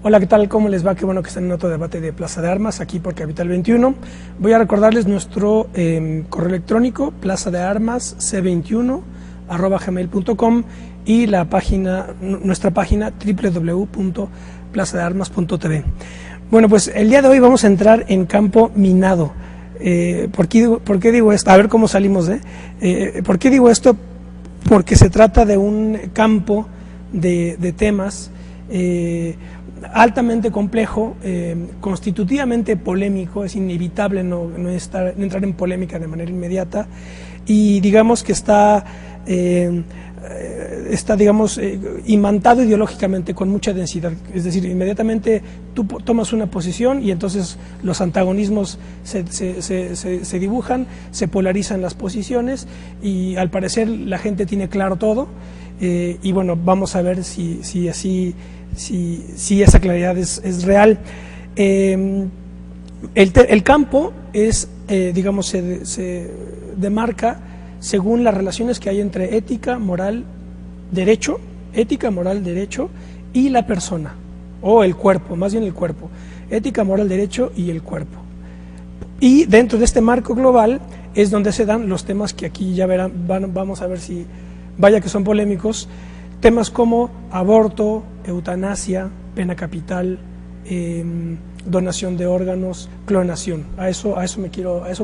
Hola, ¿qué tal? ¿Cómo les va? Qué bueno que están en otro debate de Plaza de Armas, aquí por Capital 21. Voy a recordarles nuestro correo electrónico, plazadearmas c21@gmail.com y nuestra página www.plazadearmas.tv. Bueno, pues el día de hoy vamos a entrar en campo minado. ¿Por qué digo esto? A ver cómo salimos, ¿por qué digo esto? Porque se trata de un campo de temas altamente complejo, constitutivamente polémico. Es inevitable no entrar en polémica de manera inmediata, y digamos que está imantado ideológicamente con mucha densidad. Es decir, inmediatamente tú tomas una posición y entonces los antagonismos se dibujan, se polarizan las posiciones, y al parecer la gente tiene claro todo, y bueno, vamos a ver si esa claridad es real. El campo es, se demarca según las relaciones que hay entre ética, moral, derecho y la persona, o el cuerpo, más bien el cuerpo. Ética, moral, derecho y el cuerpo. Y dentro de este marco global es donde se dan los temas que aquí ya verán, vamos a ver si, vaya que son polémicos, temas como aborto, eutanasia, pena capital, donación de órganos, clonación. A eso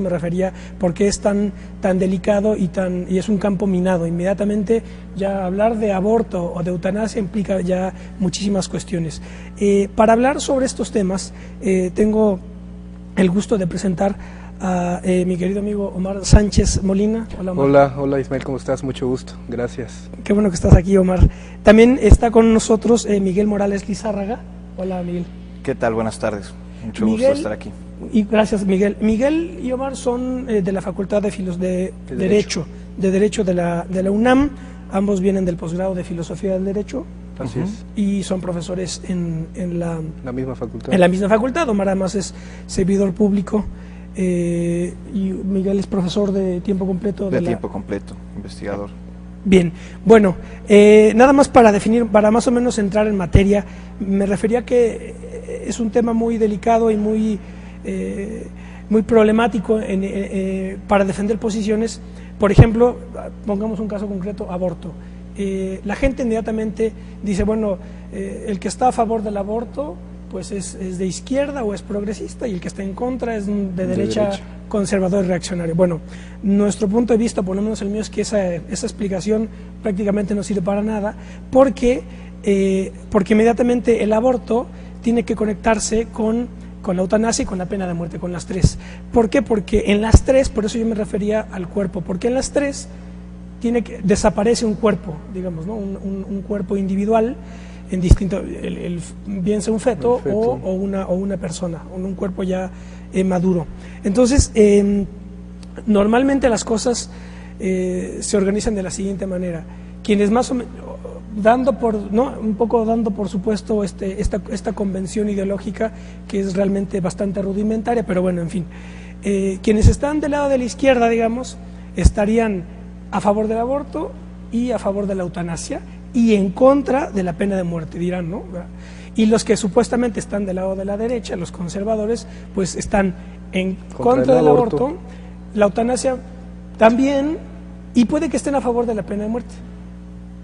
me refería, porque es tan delicado y es un campo minado. Inmediatamente ya hablar de aborto o de eutanasia implica ya muchísimas cuestiones. Para hablar sobre estos temas, tengo el gusto de presentar a mi querido amigo Omar Sánchez Molina. Hola, Omar. Hola Ismael, ¿cómo estás? Mucho gusto, gracias. Qué bueno que estás aquí, Omar. También está con nosotros Miguel Morales Lizárraga. Hola, Miguel. ¿Qué tal? Buenas tardes. Mucho gusto estar aquí. Y gracias, Miguel. Miguel y Omar son de la Facultad de Derecho de la UNAM. Ambos vienen del posgrado de Filosofía del Derecho. Así es. Y son profesores en la misma facultad. En la misma facultad. Omar además es servidor público, y Miguel es profesor de tiempo completo. De tiempo completo, investigador. Bien, bueno, nada más para definir, para más o menos entrar en materia, me refería que es un tema muy delicado y muy problemático para defender posiciones. Por ejemplo, pongamos un caso concreto, aborto. La gente inmediatamente dice, bueno, el que está a favor del aborto pues es de izquierda o es progresista, y el que está en contra es de derecha, conservador y reaccionario. Bueno, nuestro punto de vista, por lo menos el mío, es que esa explicación prácticamente no sirve para nada, porque inmediatamente el aborto tiene que conectarse con la eutanasia y con la pena de muerte, con las tres. ¿Por qué? Porque en las tres, por eso yo me refería al cuerpo, porque en las tres desaparece un cuerpo, digamos, ¿no? un cuerpo individual, en distinto, bien sea un feto. O una persona, un cuerpo ya maduro. Entonces, normalmente las cosas se organizan de la siguiente manera. Quienes más o menos, dando por supuesto esta convención ideológica, que es realmente bastante rudimentaria, pero bueno, en fin, quienes están del lado de la izquierda, digamos, estarían a favor del aborto y a favor de la eutanasia, y en contra de la pena de muerte, dirán, ¿no? Y los que supuestamente están del lado de la derecha, los conservadores, pues están en contra del aborto, la eutanasia también, y puede que estén a favor de la pena de muerte,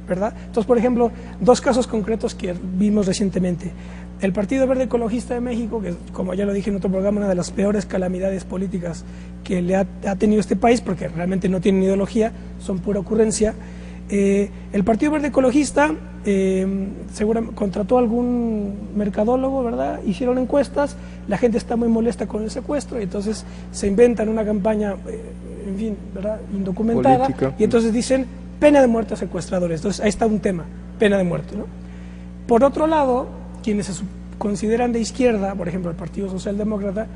¿verdad? Entonces, por ejemplo, dos casos concretos que vimos recientemente. El Partido Verde Ecologista de México, que como ya lo dije en otro programa, una de las peores calamidades políticas que le ha tenido este país, porque realmente no tienen ideología, son pura ocurrencia. El Partido Verde Ecologista seguramente contrató a algún mercadólogo, ¿verdad? Hicieron encuestas, la gente está muy molesta con el secuestro, y entonces se inventan una campaña, en fin, ¿verdad?, indocumentada, política. Y entonces dicen pena de muerte a secuestradores. Entonces ahí está un tema, pena de muerte, ¿no? Por otro lado, quienes se consideran de izquierda, por ejemplo el Partido Socialdemócrata,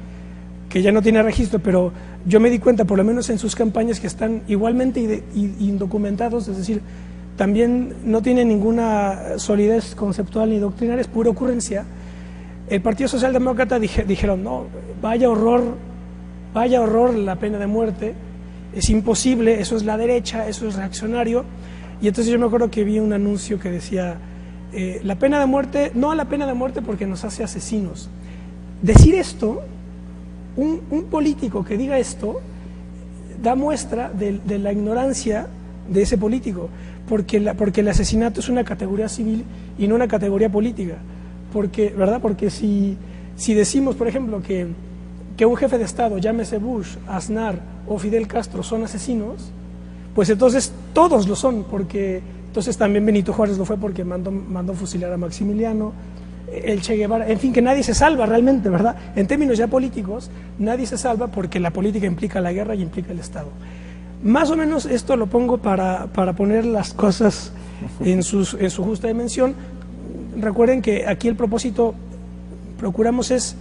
que ya no tiene registro, pero yo me di cuenta, por lo menos en sus campañas, que están igualmente indocumentados, es decir, también no tienen ninguna solidez conceptual ni doctrinaria, es pura ocurrencia. El Partido Socialdemócrata dijeron, no, vaya horror la pena de muerte, es imposible, eso es la derecha, eso es reaccionario. Y entonces yo me acuerdo que vi un anuncio que decía, la pena de muerte, no a la pena de muerte porque nos hace asesinos. Decir esto, un político que diga esto, da muestra de la ignorancia de ese político, porque el asesinato es una categoría civil y no una categoría política. ¿Verdad? Porque si decimos, por ejemplo, que un jefe de Estado, llámese Bush, Aznar o Fidel Castro, son asesinos, pues entonces todos lo son, porque entonces también Benito Juárez lo fue porque mandó fusilar a Maximiliano, el Che Guevara, en fin, que nadie se salva realmente, ¿verdad? En términos ya políticos, nadie se salva porque la política implica la guerra y implica el Estado. Más o menos esto lo pongo para poner las cosas en su justa dimensión. Recuerden que aquí el propósito, procuramos es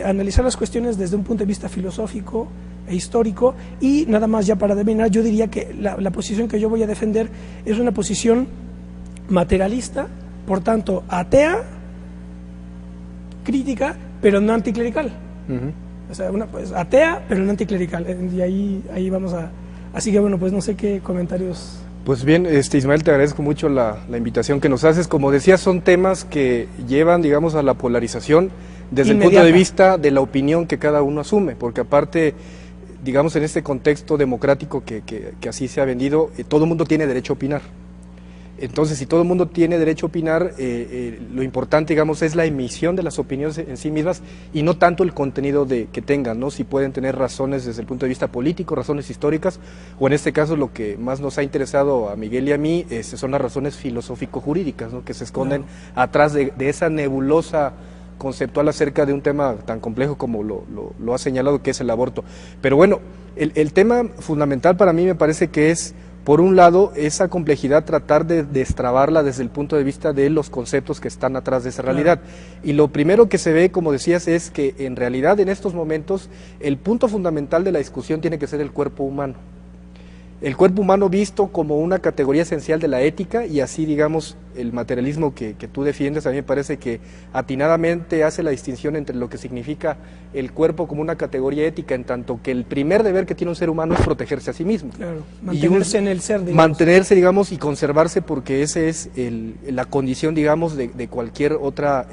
analizar las cuestiones desde un punto de vista filosófico e histórico, y nada más ya para terminar, yo diría que la posición que yo voy a defender es una posición materialista, por tanto atea, crítica, pero no anticlerical. O sea, pues, atea, pero no anticlerical, y ahí vamos a... Así que bueno, pues no sé qué comentarios... Pues bien, Ismael, te agradezco mucho la invitación que nos haces. Como decías, son temas que llevan, digamos, a la polarización desde Inmediata. el punto de vista de la opinión que cada uno asume, porque aparte, digamos, en este contexto democrático que así se ha vendido, todo el mundo tiene derecho a opinar. Entonces, si todo el mundo tiene derecho a opinar, lo importante, digamos, es la emisión de las opiniones en sí mismas y no tanto el contenido que tengan, ¿no? Si pueden tener razones desde el punto de vista político, razones históricas, o en este caso lo que más nos ha interesado a Miguel y a mí son las razones filosófico-jurídicas, ¿no? Que se esconden atrás de esa nebulosa conceptual acerca de un tema tan complejo como lo ha señalado, que es el aborto. Pero bueno, el tema fundamental para mí me parece que es, por un lado, esa complejidad, tratar de destrabarla desde el punto de vista de los conceptos que están atrás de esa realidad. Y lo primero que se ve, como decías, es que en realidad en estos momentos el punto fundamental de la discusión tiene que ser el cuerpo humano. El cuerpo humano visto como una categoría esencial de la ética, y así, digamos, el materialismo que tú defiendes, a mí me parece que atinadamente hace la distinción entre lo que significa el cuerpo como una categoría ética, en tanto que el primer deber que tiene un ser humano es protegerse a sí mismo. Claro, mantenerse en el ser, digamos. Mantenerse, digamos, y conservarse, porque esa es la condición, digamos, de cualquier otra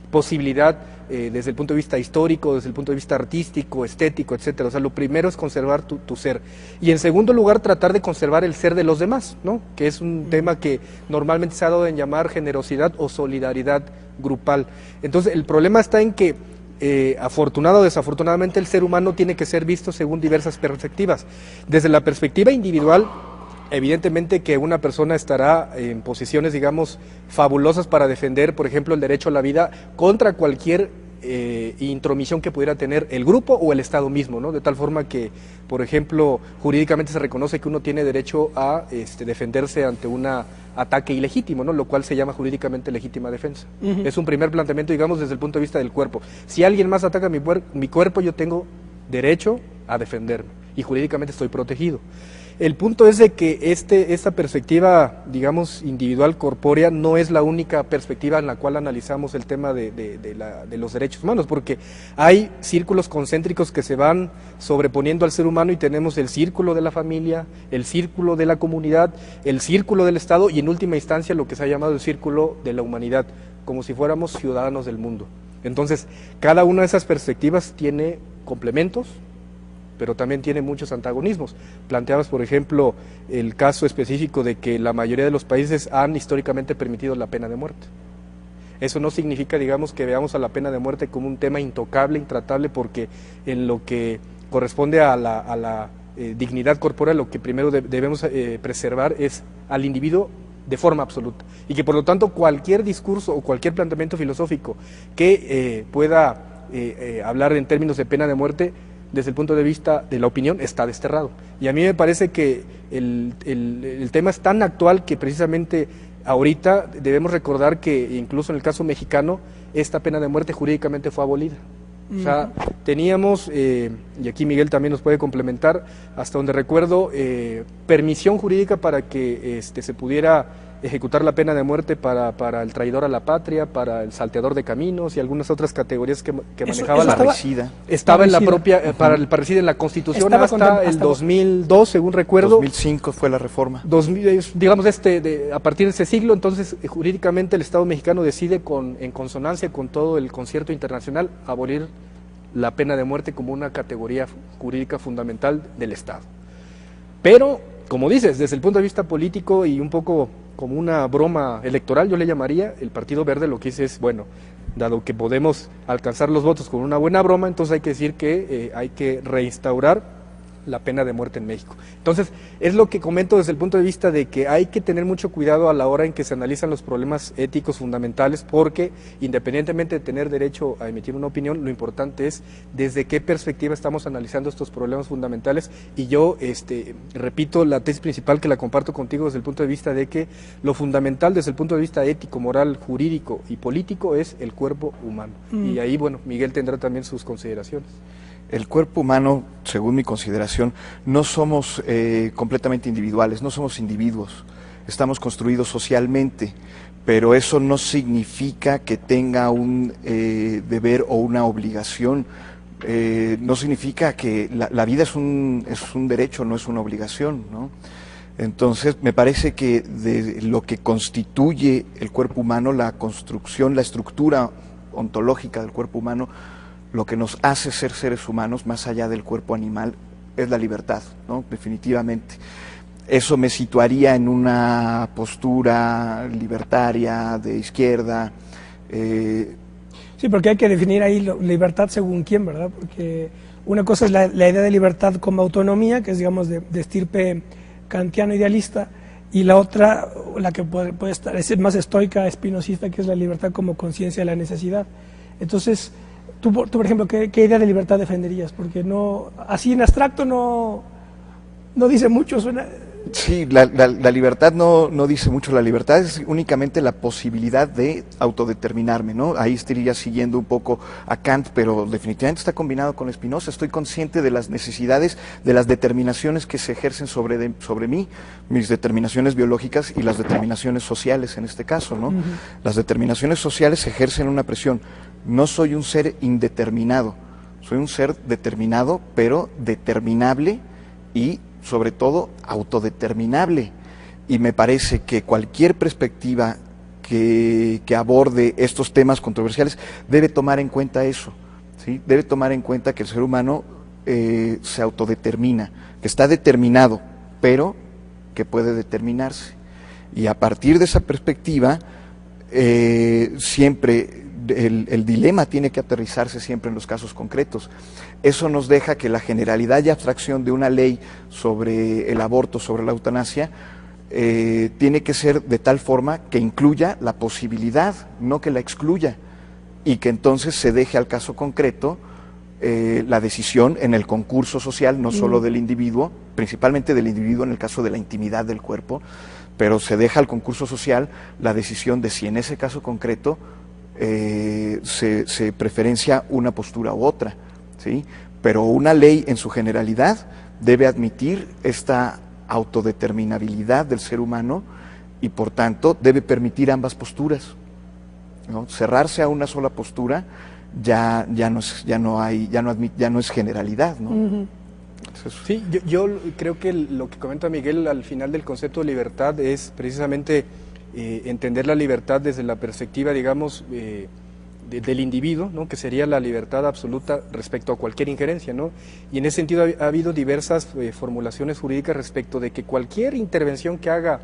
posibilidad desde el punto de vista histórico, desde el punto de vista artístico, estético, etcétera. O sea, lo primero es conservar tu ser. Y en segundo lugar, tratar de conservar el ser de los demás, ¿no? Que es un tema que normalmente se ha dado en llamar generosidad o solidaridad grupal. Entonces, el problema está en que afortunado o desafortunadamente el ser humano tiene que ser visto según diversas perspectivas. Desde la perspectiva individual, evidentemente que una persona estará en posiciones, digamos, fabulosas para defender, por ejemplo, el derecho a la vida contra cualquier intromisión que pudiera tener el grupo o el Estado mismo, ¿no? De tal forma que, por ejemplo, jurídicamente se reconoce que uno tiene derecho a defenderse ante un ataque ilegítimo, ¿no? Lo cual se llama jurídicamente legítima defensa. Es un primer planteamiento, digamos, desde el punto de vista del cuerpo. Si alguien más ataca mi cuerpo, yo tengo derecho a defenderme y jurídicamente estoy protegido. El punto es de que esta perspectiva, digamos, individual, corpórea, no es la única perspectiva en la cual analizamos el tema de los derechos humanos, porque hay círculos concéntricos que se van sobreponiendo al ser humano, y tenemos el círculo de la familia, el círculo de la comunidad, el círculo del Estado y, en última instancia, lo que se ha llamado el círculo de la humanidad, como si fuéramos ciudadanos del mundo. Entonces, cada una de esas perspectivas tiene complementos, pero también tiene muchos antagonismos. Planteabas, por ejemplo, el caso específico de que la mayoría de los países han históricamente permitido la pena de muerte. Eso no significa, digamos, que veamos a la pena de muerte como un tema intocable, intratable, porque en lo que corresponde a la dignidad corporal, lo que primero debemos preservar es al individuo de forma absoluta, y que por lo tanto cualquier discurso o cualquier planteamiento filosófico que pueda hablar en términos de pena de muerte, desde el punto de vista de la opinión, está desterrado. Y a mí me parece que el tema es tan actual que precisamente ahorita debemos recordar que incluso en el caso mexicano, esta pena de muerte jurídicamente fue abolida. O sea, teníamos y aquí Miguel también nos puede complementar, hasta donde recuerdo, permisión jurídica para que se pudiera ejecutar la pena de muerte para el traidor a la patria, para el salteador de caminos y algunas otras categorías que manejaba la parricida. Estaba en la propia, para el parricida en la Constitución hasta el 2002, según recuerdo. 2005 fue la reforma. Digamos, a partir de ese siglo, entonces jurídicamente el Estado mexicano decide en consonancia con todo el concierto internacional abolir la pena de muerte como una categoría jurídica fundamental del Estado. Pero, como dices, desde el punto de vista político y un poco como una broma electoral, yo le llamaría, el Partido Verde lo que dice es, bueno, dado que podemos alcanzar los votos con una buena broma, entonces hay que decir que hay que reinstaurar la pena de muerte en México. Entonces, es lo que comento desde el punto de vista de que hay que tener mucho cuidado a la hora en que se analizan los problemas éticos fundamentales, porque independientemente de tener derecho a emitir una opinión, lo importante es desde qué perspectiva estamos analizando estos problemas fundamentales, y yo repito la tesis principal que la comparto contigo desde el punto de vista de que lo fundamental desde el punto de vista ético, moral, jurídico y político es el cuerpo humano. Y ahí, bueno, Miguel tendrá también sus consideraciones. El cuerpo humano, según mi consideración, no somos completamente individuales, no somos individuos, estamos construidos socialmente, pero eso no significa que tenga un deber o una obligación, no significa que la vida es un derecho, no es una obligación, ¿no? Entonces, me parece que de lo que constituye el cuerpo humano, la construcción, la estructura ontológica del cuerpo humano, lo que nos hace ser seres humanos, más allá del cuerpo animal, es la libertad, ¿no? Definitivamente. Eso me situaría en una postura libertaria, de izquierda. Sí, porque hay que definir ahí libertad según quién, ¿verdad? Porque una cosa es la idea de libertad como autonomía, que es, digamos, de estirpe kantiano idealista, y la otra, la que puede estar, es más estoica, espinosista, que es la libertad como conciencia de la necesidad. Entonces, Tú, por ejemplo, ¿qué idea de libertad defenderías? Porque no, así en abstracto no dice mucho, suena... Sí, la libertad no dice mucho, la libertad es únicamente la posibilidad de autodeterminarme, ¿no? Ahí estaría siguiendo un poco a Kant, pero definitivamente está combinado con Spinoza. Estoy consciente de las necesidades, de las determinaciones que se ejercen sobre mí, mis determinaciones biológicas y las determinaciones sociales en este caso, ¿no? Las determinaciones sociales ejercen una presión. No soy un ser indeterminado, soy un ser determinado, pero determinable y, sobre todo, autodeterminable. Y me parece que cualquier perspectiva que aborde estos temas controversiales debe tomar en cuenta eso, ¿sí? Debe tomar en cuenta que el ser humano se autodetermina, que está determinado, pero que puede determinarse. Y a partir de esa perspectiva, siempre... El dilema tiene que aterrizarse siempre en los casos concretos. Eso nos deja que la generalidad y abstracción de una ley sobre el aborto, sobre la eutanasia, tiene que ser de tal forma que incluya la posibilidad, no que la excluya, y que entonces se deje al caso concreto la decisión en el concurso social, no solo del individuo, principalmente del individuo en el caso de la intimidad del cuerpo, pero se deja al concurso social la decisión de si en ese caso concreto se preferencia una postura u otra, ¿sí? Pero una ley en su generalidad debe admitir esta autodeterminabilidad del ser humano y por tanto debe permitir ambas posturas, ¿no? Cerrarse a una sola postura ya no es generalidad, ¿no? Entonces, sí, yo creo que lo que comenta Miguel al final del concepto de libertad es precisamente entender la libertad desde la perspectiva, digamos, del individuo, ¿no? Que sería la libertad absoluta respecto a cualquier injerencia, ¿no? Y en ese sentido ha habido diversas formulaciones jurídicas respecto de que cualquier intervención que haga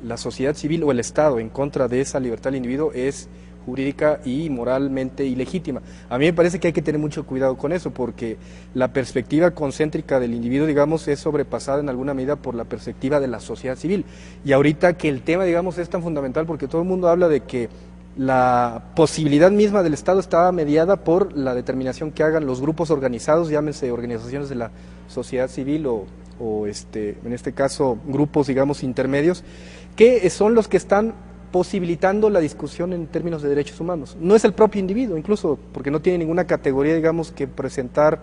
la sociedad civil o el Estado en contra de esa libertad del individuo es jurídica y moralmente ilegítima. A mí me parece que hay que tener mucho cuidado con eso, porque la perspectiva concéntrica del individuo, digamos, es sobrepasada en alguna medida por la perspectiva de la sociedad civil. Y ahorita que el tema, digamos, es tan fundamental porque todo el mundo habla de que la posibilidad misma del Estado está mediada por la determinación que hagan los grupos organizados, llámense organizaciones de la sociedad civil o en este caso grupos, digamos, intermedios, que son los que están posibilitando la discusión en términos de derechos humanos. No es el propio individuo, incluso, porque no tiene ninguna categoría, digamos, que presentar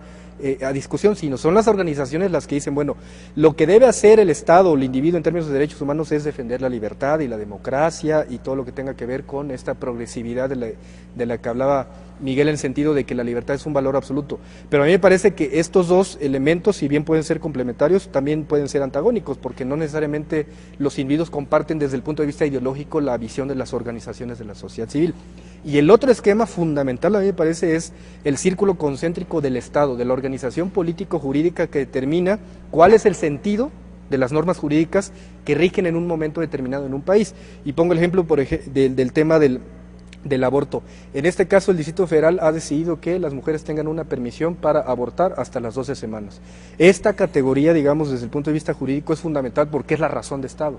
a discusión, sino son las organizaciones las que dicen, bueno, lo que debe hacer el Estado o el individuo en términos de derechos humanos es defender la libertad y la democracia y todo lo que tenga que ver con esta progresividad de la que hablaba Miguel, en el sentido de que la libertad es un valor absoluto. Pero a mí me parece que estos dos elementos, si bien pueden ser complementarios, también pueden ser antagónicos, porque no necesariamente los individuos comparten desde el punto de vista ideológico la visión de las organizaciones de la sociedad civil. Y el otro esquema fundamental, a mí me parece, es el círculo concéntrico del Estado, de la organización político-jurídica que determina cuál es el sentido de las normas jurídicas que rigen en un momento determinado en un país. Y pongo el ejemplo del tema del aborto. En este caso, el Distrito Federal ha decidido que las mujeres tengan una permisión para abortar hasta las 12 semanas. Esta categoría, digamos, desde el punto de vista jurídico es fundamental porque es la razón de Estado.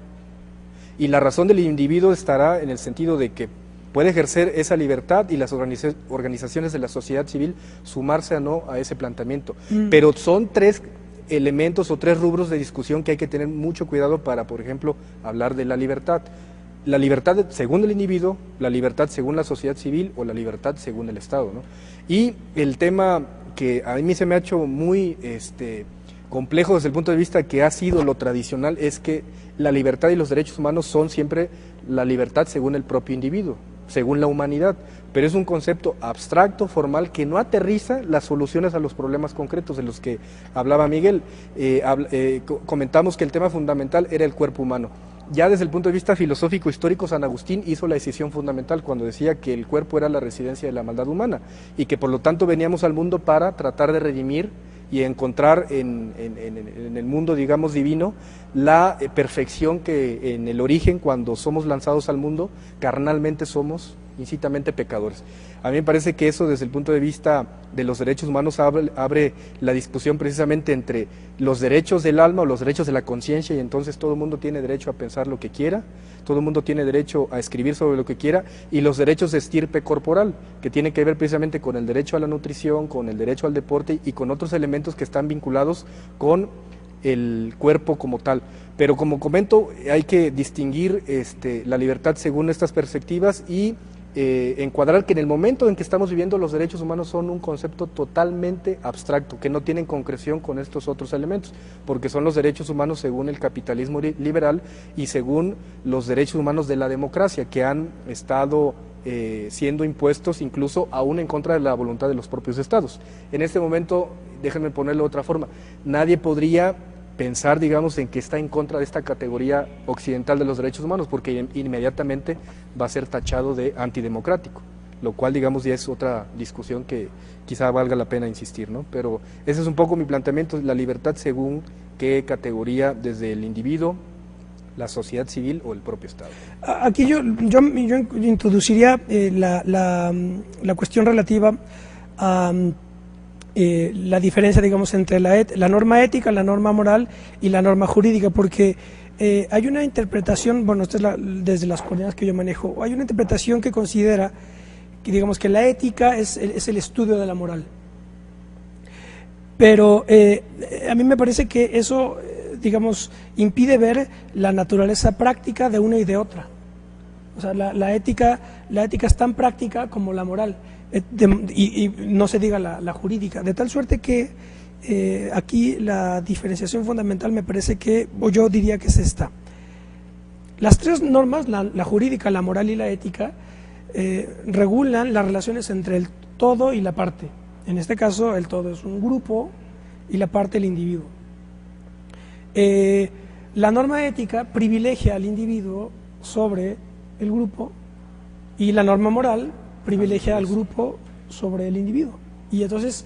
Y la razón del individuo estará en el sentido de que puede ejercer esa libertad y las organizaciones de la sociedad civil sumarse o no a ese planteamiento. Pero son tres elementos o tres rubros de discusión que hay que tener mucho cuidado para, por ejemplo, hablar de la libertad. La libertad según el individuo, la libertad según la sociedad civil o la libertad según el Estado, ¿no? Y el tema que a mí se me ha hecho muy complejo desde el punto de vista que ha sido lo tradicional es que la libertad y los derechos humanos son siempre la libertad según el propio individuo, según la humanidad, pero es un concepto abstracto, formal, que no aterriza las soluciones a los problemas concretos de los que hablaba Miguel. Comentamos que el tema fundamental era el cuerpo humano. Ya desde el punto de vista filosófico histórico, San Agustín hizo la decisión fundamental cuando decía que el cuerpo era la residencia de la maldad humana y que por lo tanto veníamos al mundo para tratar de redimir y encontrar en el mundo, digamos, divino, la perfección que en el origen, cuando somos lanzados al mundo, carnalmente somos incitamente pecadores. A mí me parece que eso, desde el punto de vista de los derechos humanos, abre la discusión precisamente entre los derechos del alma o los derechos de la conciencia, y entonces todo el mundo tiene derecho a pensar lo que quiera, todo el mundo tiene derecho a escribir sobre lo que quiera, y los derechos de estirpe corporal, que tienen que ver precisamente con el derecho a la nutrición, con el derecho al deporte y con otros elementos que están vinculados con el cuerpo como tal. Pero como comento, hay que distinguir la libertad según estas perspectivas y encuadrar que en el momento en que estamos viviendo los derechos humanos son un concepto totalmente abstracto, que no tienen concreción con estos otros elementos, porque son los derechos humanos según el capitalismo liberal y según los derechos humanos de la democracia, que han estado siendo impuestos incluso aún en contra de la voluntad de los propios estados. En este momento, déjenme ponerlo de otra forma, nadie podría pensar, digamos, en que está en contra de esta categoría occidental de los derechos humanos, porque inmediatamente va a ser tachado de antidemocrático, lo cual, digamos, ya es otra discusión que quizá valga la pena insistir, ¿no? Pero ese es un poco mi planteamiento, la libertad según qué categoría, desde el individuo, la sociedad civil o el propio Estado. Aquí yo introduciría la cuestión relativa a la diferencia, digamos, entre la norma ética, la norma moral y la norma jurídica, porque hay una interpretación, bueno, esta es desde las coordenadas que yo manejo, hay una interpretación que considera que, digamos, que la ética es el estudio de la moral. Pero a mí me parece que eso, digamos, impide ver la naturaleza práctica de una y de otra. O sea, la ética es tan práctica como la moral. Y no se diga la jurídica, de tal suerte que aquí la diferenciación fundamental me parece que, o yo diría que es esta. Las tres normas, la jurídica, la moral y la ética, regulan las relaciones entre el todo y la parte. En este caso, el todo es un grupo y la parte el individuo. La norma ética privilegia al individuo sobre el grupo y la norma moral privilegia al grupo sobre el individuo. Y entonces,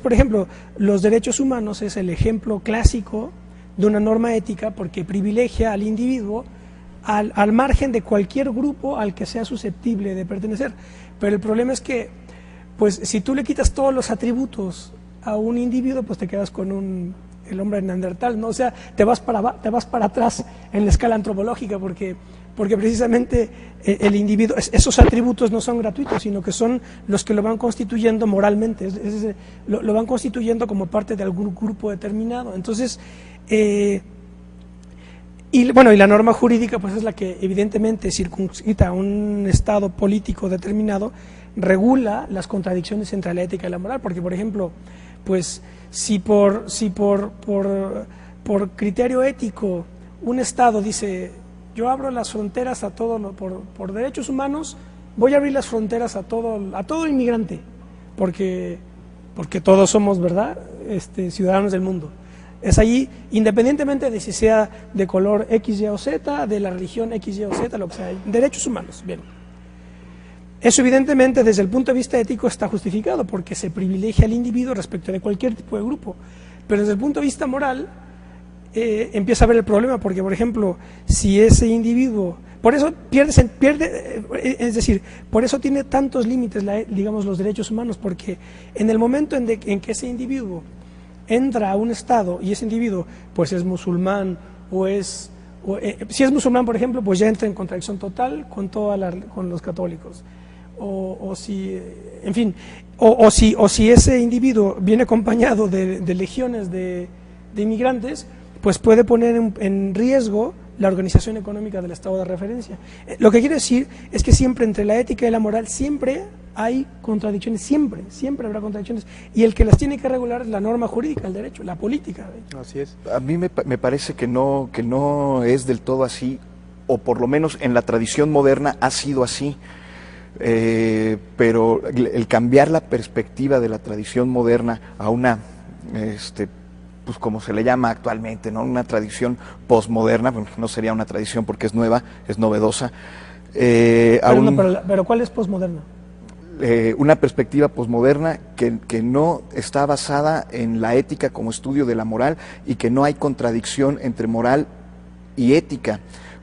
por ejemplo, los derechos humanos es el ejemplo clásico de una norma ética porque privilegia al individuo al margen de cualquier grupo al que sea susceptible de pertenecer. Pero el problema es que, pues, si tú le quitas todos los atributos a un individuo, pues te quedas con el hombre neandertal, ¿no? O sea, te vas para atrás en la escala antropológica porque precisamente el individuo, esos atributos no son gratuitos, sino que son los que lo van constituyendo moralmente, lo van constituyendo como parte de algún grupo determinado. Entonces, y Y bueno, y la norma jurídica pues es la que evidentemente circunscrita a un estado político determinado, regula las contradicciones entre la ética y la moral, porque por ejemplo, pues si por criterio ético un estado dice, yo abro las fronteras a todo por derechos humanos, voy a abrir las fronteras a todo inmigrante, porque todos somos, ¿verdad?, ciudadanos del mundo. Es allí, independientemente de si sea de color X, Y o Z, de la religión X, Y o Z, lo que sea, derechos humanos, bien. Eso evidentemente desde el punto de vista ético está justificado, porque se privilegia al individuo respecto de cualquier tipo de grupo, pero desde el punto de vista moral empieza a haber el problema, porque por ejemplo, si ese individuo, por eso es decir, por eso tiene tantos límites, digamos, los derechos humanos, porque en el momento en que ese individuo entra a un estado y ese individuo pues es musulmán si es musulmán, por ejemplo, pues ya entra en contradicción total con los católicos, o si ese individuo viene acompañado de legiones de inmigrantes, pues puede poner en riesgo la organización económica del estado de referencia. Lo que quiero decir es que siempre entre la ética y la moral siempre hay contradicciones, siempre habrá contradicciones, y el que las tiene que regular es la norma jurídica, el derecho, la política. Así es. A mí me parece que no es del todo así, o por lo menos en la tradición moderna ha sido así, pero el cambiar la perspectiva de la tradición moderna a una pues como se le llama actualmente, ¿no?, una tradición posmoderna, bueno, no sería una tradición porque es nueva, es novedosa. Pero ¿cuál es posmoderna? Una perspectiva posmoderna que no está basada en la ética como estudio de la moral, y que no hay contradicción entre moral y ética,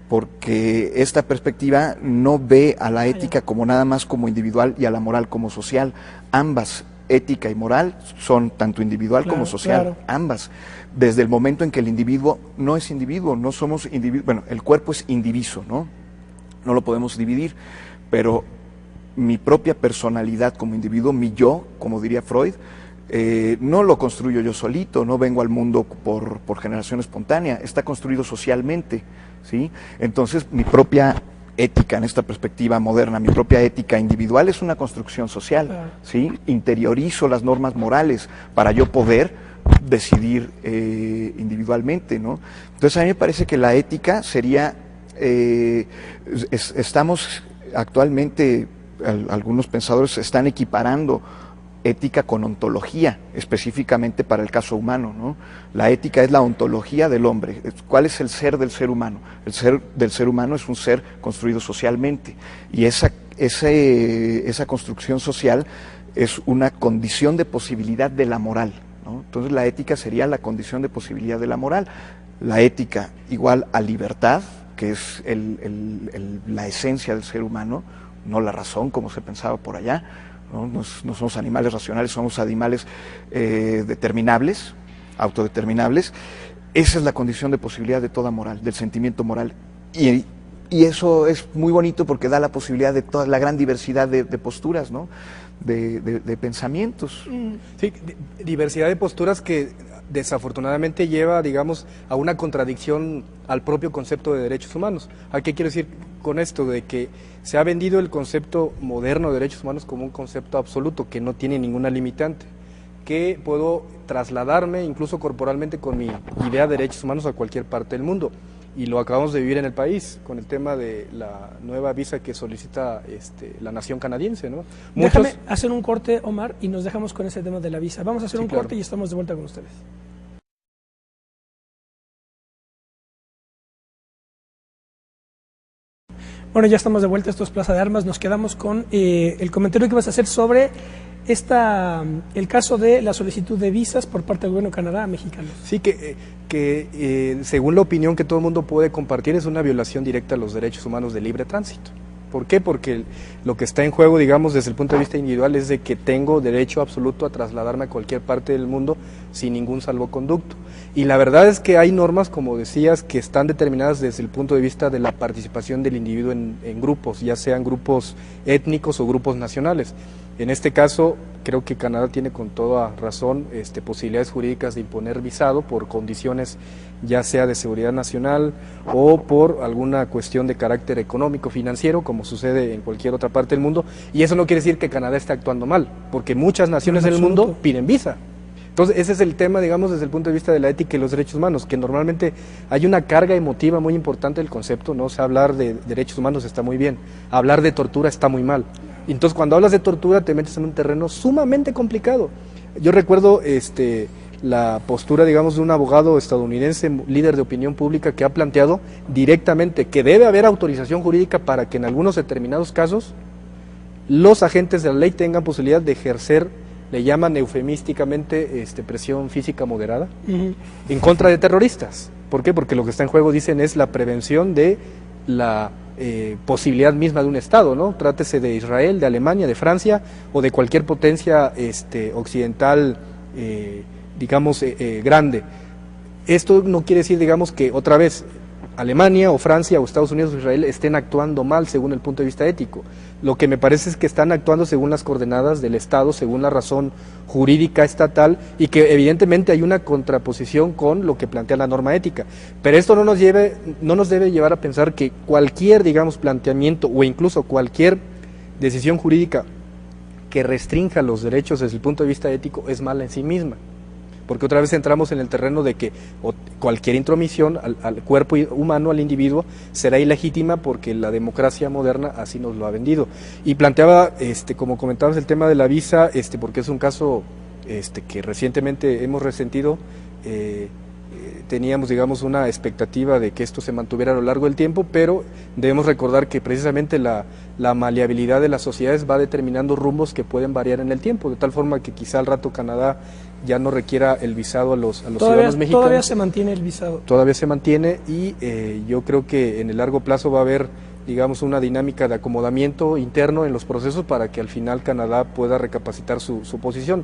porque esta perspectiva no ve a la ética como nada más como individual y a la moral como social. Ambas, ética y moral, son tanto individual como social, ambas. Desde el momento en que el individuo no es individuo, no somos individuos, bueno, el cuerpo es indiviso, ¿no? No lo podemos dividir, pero mi propia personalidad como individuo, mi yo, como diría Freud, no lo construyo yo solito, no vengo al mundo por generación espontánea, está construido socialmente, ¿sí? Entonces, mi propia ética, en esta perspectiva moderna, mi propia ética individual es una construcción social, ¿sí? Interiorizo las normas morales para yo poder decidir individualmente, ¿no? Entonces, a mí me parece que la ética sería, estamos actualmente, algunos pensadores están equiparando ética con ontología, específicamente para el caso humano, ¿no? La ética es la ontología del hombre. ¿Cuál es el ser del ser humano? El ser del ser humano es un ser construido socialmente, y esa construcción social es una condición de posibilidad de la moral, ¿no? Entonces la ética sería la condición de posibilidad de la moral. La ética igual a libertad, que es la esencia del ser humano, no la razón como se pensaba por allá. No somos animales racionales, somos animales determinables, autodeterminables. Esa es la condición de posibilidad de toda moral, del sentimiento moral. Y eso es muy bonito porque da la posibilidad de toda la gran diversidad de posturas, ¿no? De pensamientos. Sí, diversidad de posturas que desafortunadamente lleva, digamos, a una contradicción al propio concepto de derechos humanos. ¿A qué quiero decir con esto? De que se ha vendido el concepto moderno de derechos humanos como un concepto absoluto, que no tiene ninguna limitante, que puedo trasladarme incluso corporalmente con mi idea de derechos humanos a cualquier parte del mundo. Y lo acabamos de vivir en el país, con el tema de la nueva visa que solicita la nación canadiense, ¿no? Déjame hacer un corte, Omar, y nos dejamos con ese tema de la visa. Vamos a hacer un corte y estamos de vuelta con ustedes. Bueno, ya estamos de vuelta, esto es Plaza de Armas. Nos quedamos con el comentario que vas a hacer sobre el caso de la solicitud de visas por parte del gobierno de Canadá a mexicanos. Sí, que según la opinión que todo el mundo puede compartir, es una violación directa a los derechos humanos de libre tránsito. ¿Por qué? Porque lo que está en juego, digamos, desde el punto de vista individual, es de que tengo derecho absoluto a trasladarme a cualquier parte del mundo sin ningún salvoconducto. Y la verdad es que hay normas, como decías, que están determinadas desde el punto de vista de la participación del individuo en grupos, ya sean grupos étnicos o grupos nacionales. En este caso, creo que Canadá tiene con toda razón posibilidades jurídicas de imponer visado por condiciones ya sea de seguridad nacional o por alguna cuestión de carácter económico, financiero, como sucede en cualquier otra parte del mundo, y eso no quiere decir que Canadá esté actuando mal, porque muchas naciones del mundo piden visa. Entonces ese es el tema, digamos, desde el punto de vista de la ética y los derechos humanos, que normalmente hay una carga emotiva muy importante del concepto, ¿no? O sea, hablar de derechos humanos está muy bien, hablar de tortura está muy mal. Entonces cuando hablas de tortura te metes en un terreno sumamente complicado. Yo recuerdo la postura, digamos, de un abogado estadounidense, líder de opinión pública, que ha planteado directamente que debe haber autorización jurídica para que en algunos determinados casos los agentes de la ley tengan posibilidad de ejercer, le llaman eufemísticamente presión física moderada, en contra de terroristas. ¿Por qué? Porque lo que está en juego, dicen, es la prevención de la posibilidad misma de un Estado, ¿no? Trátese de Israel, de Alemania, de Francia o de cualquier potencia occidental, digamos, grande. Esto no quiere decir, digamos, que otra vez Alemania o Francia o Estados Unidos o Israel estén actuando mal según el punto de vista ético. Lo que me parece es que están actuando según las coordenadas del Estado, según la razón jurídica estatal, y que evidentemente hay una contraposición con lo que plantea la norma ética. Pero esto no nos debe llevar a pensar que cualquier, digamos, planteamiento o incluso cualquier decisión jurídica que restrinja los derechos desde el punto de vista ético es mala en sí misma. Porque otra vez entramos en el terreno de que cualquier intromisión al cuerpo humano, al individuo, será ilegítima porque la democracia moderna así nos lo ha vendido. Y planteaba, como comentabas, el tema de la visa, porque es un caso que recientemente hemos resentido. Teníamos, digamos, una expectativa de que esto se mantuviera a lo largo del tiempo, pero debemos recordar que precisamente la maleabilidad de las sociedades va determinando rumbos que pueden variar en el tiempo, de tal forma que quizá al rato Canadá ya no requiera el visado a los ciudadanos mexicanos. Todavía se mantiene el visado. Todavía se mantiene y yo creo que en el largo plazo va a haber, digamos, una dinámica de acomodamiento interno en los procesos para que al final Canadá pueda recapacitar su posición.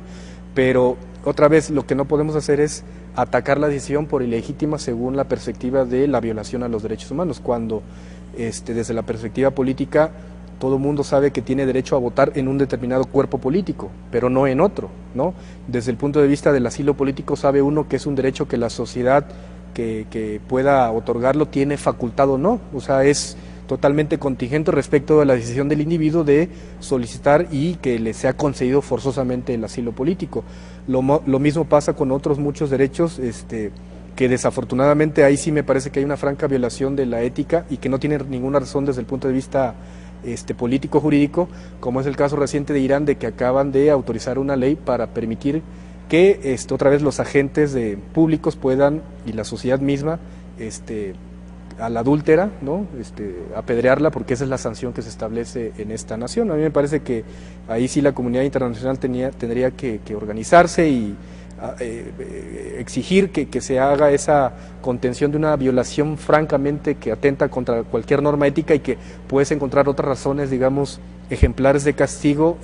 Pero otra vez lo que no podemos hacer es atacar la decisión por ilegítima según la perspectiva de la violación a los derechos humanos, cuando desde la perspectiva política todo el mundo sabe que tiene derecho a votar en un determinado cuerpo político, pero no en otro, ¿no? Desde el punto de vista del asilo político sabe uno que es un derecho que la sociedad que pueda otorgarlo tiene facultad o no, o sea, es totalmente contingente respecto a la decisión del individuo de solicitar y que le sea concedido forzosamente el asilo político. Lo mismo pasa con otros muchos derechos, que desafortunadamente ahí sí me parece que hay una franca violación de la ética y que no tiene ninguna razón desde el punto de vista político jurídico, como es el caso reciente de Irán, de que acaban de autorizar una ley para permitir que otra vez los agentes públicos puedan, y la sociedad misma, a la adúltera, ¿no? Apedrearla, porque esa es la sanción que se establece en esta nación. A mí me parece que ahí sí la comunidad internacional tendría que organizarse y exigir que se haga esa contención de una violación francamente que atenta contra cualquier norma ética y que puedes encontrar otras razones, digamos, ejemplares de castigo,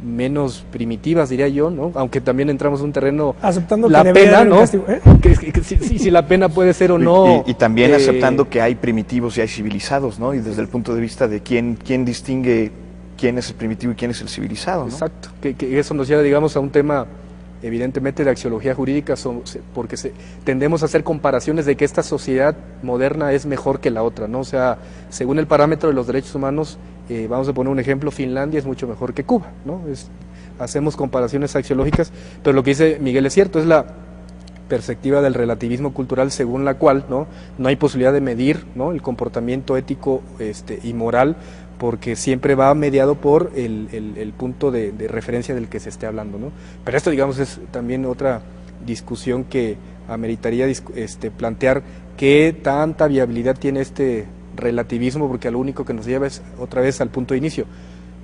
menos primitivas, diría yo, ¿no? Aunque también entramos en un terreno, aceptando la que pena, ¿no? Castigo, si la pena puede ser o no. Y también aceptando que hay primitivos y hay civilizados, ¿no? Y desde el punto de vista de quién distingue quién es el primitivo y quién es el civilizado, ¿no? Exacto, que eso nos lleva, digamos, a un tema evidentemente de axiología jurídica, porque tendemos a hacer comparaciones de que esta sociedad moderna es mejor que la otra, ¿no? O sea, según el parámetro de los derechos humanos, vamos a poner un ejemplo, Finlandia es mucho mejor que Cuba, ¿no? Hacemos comparaciones axiológicas, pero lo que dice Miguel es cierto, es la perspectiva del relativismo cultural según la cual no hay posibilidad de medir, ¿no?, el comportamiento ético y moral, porque siempre va mediado por el punto de referencia del que se esté hablando, ¿no? Pero esto, digamos, es también otra discusión que ameritaría plantear qué tanta viabilidad tiene este relativismo, porque a lo único que nos lleva es otra vez al punto de inicio.